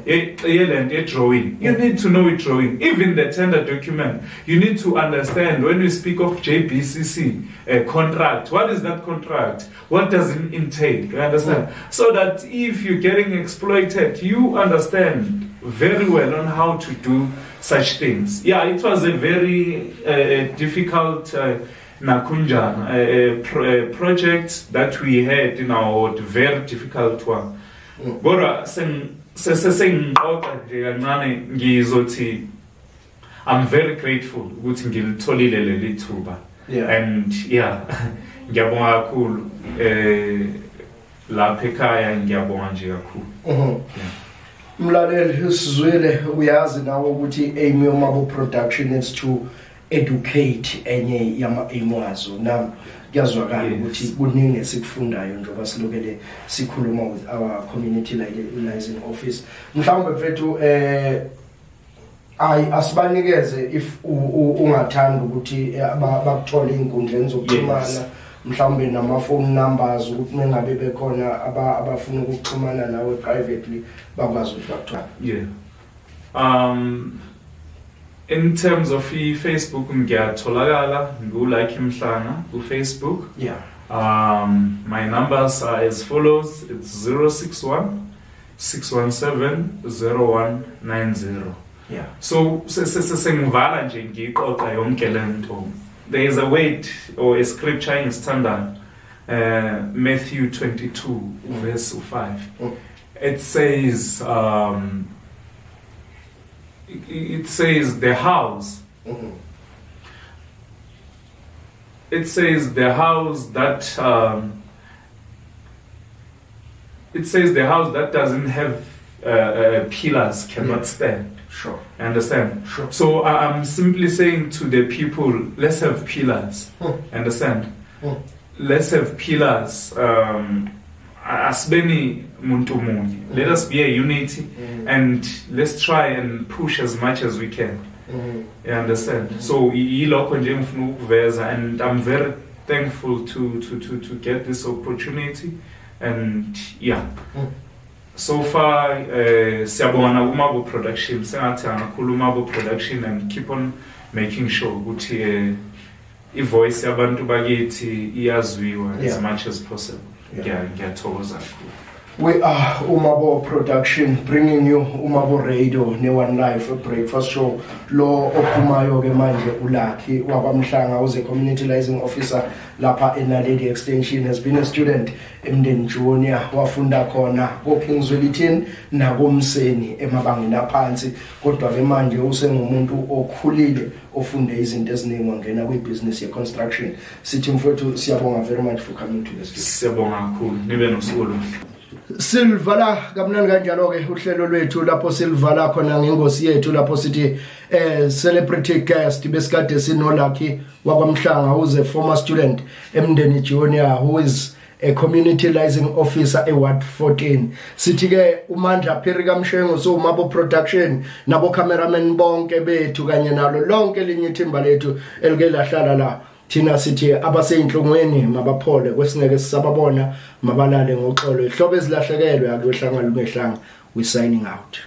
A drawing. You need to know a drawing. Even the tender document, you need to understand when we speak of JBCC, a contract. What is that contract? What does it entail? You understand? So that if you're getting exploited, you understand very well on how to do such things. Yeah, it was a very difficult project that we had in our ward, very difficult one. Kodwa sengiqoqa nje kancane ngizothi I'm very grateful ukuthi ngilitholile leli thuba. And yeah, ngiyabonga kakhulu lapha ekhaya ngiyabonga nje kakhulu. Mlaleli sizwile uyazi nawe ukuthi aim yoMabo Production is to educate enye yama aim wazo. Nami kuyazwakala ukuthi kuningi esikufundayo njengoba silokele sikhuluma with our community liaison office. Mhlawumbe mfethu asibanikeze if ungathanda ukuthi bakuthole inkundleni zokuxhumana mhlawumbe nama phone numbers ukuthi mengabe bekhona abafuna ukuxhumana nawe privately bakwazi ukuthi bakuthola. In terms of Facebook ngiyatholakala ngulike Mhlanga ku Facebook. My numbers are as follows. It's 061 617 0190. So sengivala nje ngiqoqa yonke lento. There is a word or a scripture in standard, Matthew 22 verse 5. It says the house. It says the house that doesn't have pillars cannot stand. Sure. Understand? Sure. So I'm simply saying to the people, let's have pillars. Understand? Let's have pillars. Asbeni muntu munye. Let us be a unity and let's try and push as much as we can. You understand? So yilokho nje ngifuna ukuveza, and I'm very thankful to get this opportunity, and yeah. So far, siyabona uMabo Production, sengathi angakhuluma uMabo Production and keep on making sure ukuthi ivoice yabantu bakithi iyazwiwa as much as possible. Ngiyathokoza kakhulu. We are uMabo Production, bringing you uMabo Radio ne-One Life breakfast show. Lo ophumayo ke manje uLucky wakwamhlanga uze community liaison officer lapha eNaledi Extension, has been a student eMndeni Junior, wafunda khona koKingswellithini nakoMseni emabangeni aphansi, kodwa ke manje usengumuntu okhulile ofunde izinto eziningi wangena kwibusiness ye-construction. Sithi mfowethu siyabonga very much for coming to the studio. Siyabonga kakhulu, nibe nosuku oluhle. Silvala kamnandi kanjalo ke uhlelo lwethu lapho silvala khona ngengosi yethu lapho sithi celebrity guest besikade sinoLucky wakwamhlanga, who's a former student eMndeni Junior, who is a community liaison officer eWard 14. Sithi ke uMandla Phiri kaMshengo, so uMabo Production nabo cameramen bonke bethu kanye nalo lonke linye ithimba lethu elike lahlala la. Thina sithi abaseyinhlungweni mabaphole, kwesingeke sisababona mabalale ngoxolo. Ihlobo ezilahlekelwe akuyohlanga lungehlanga. We signing out.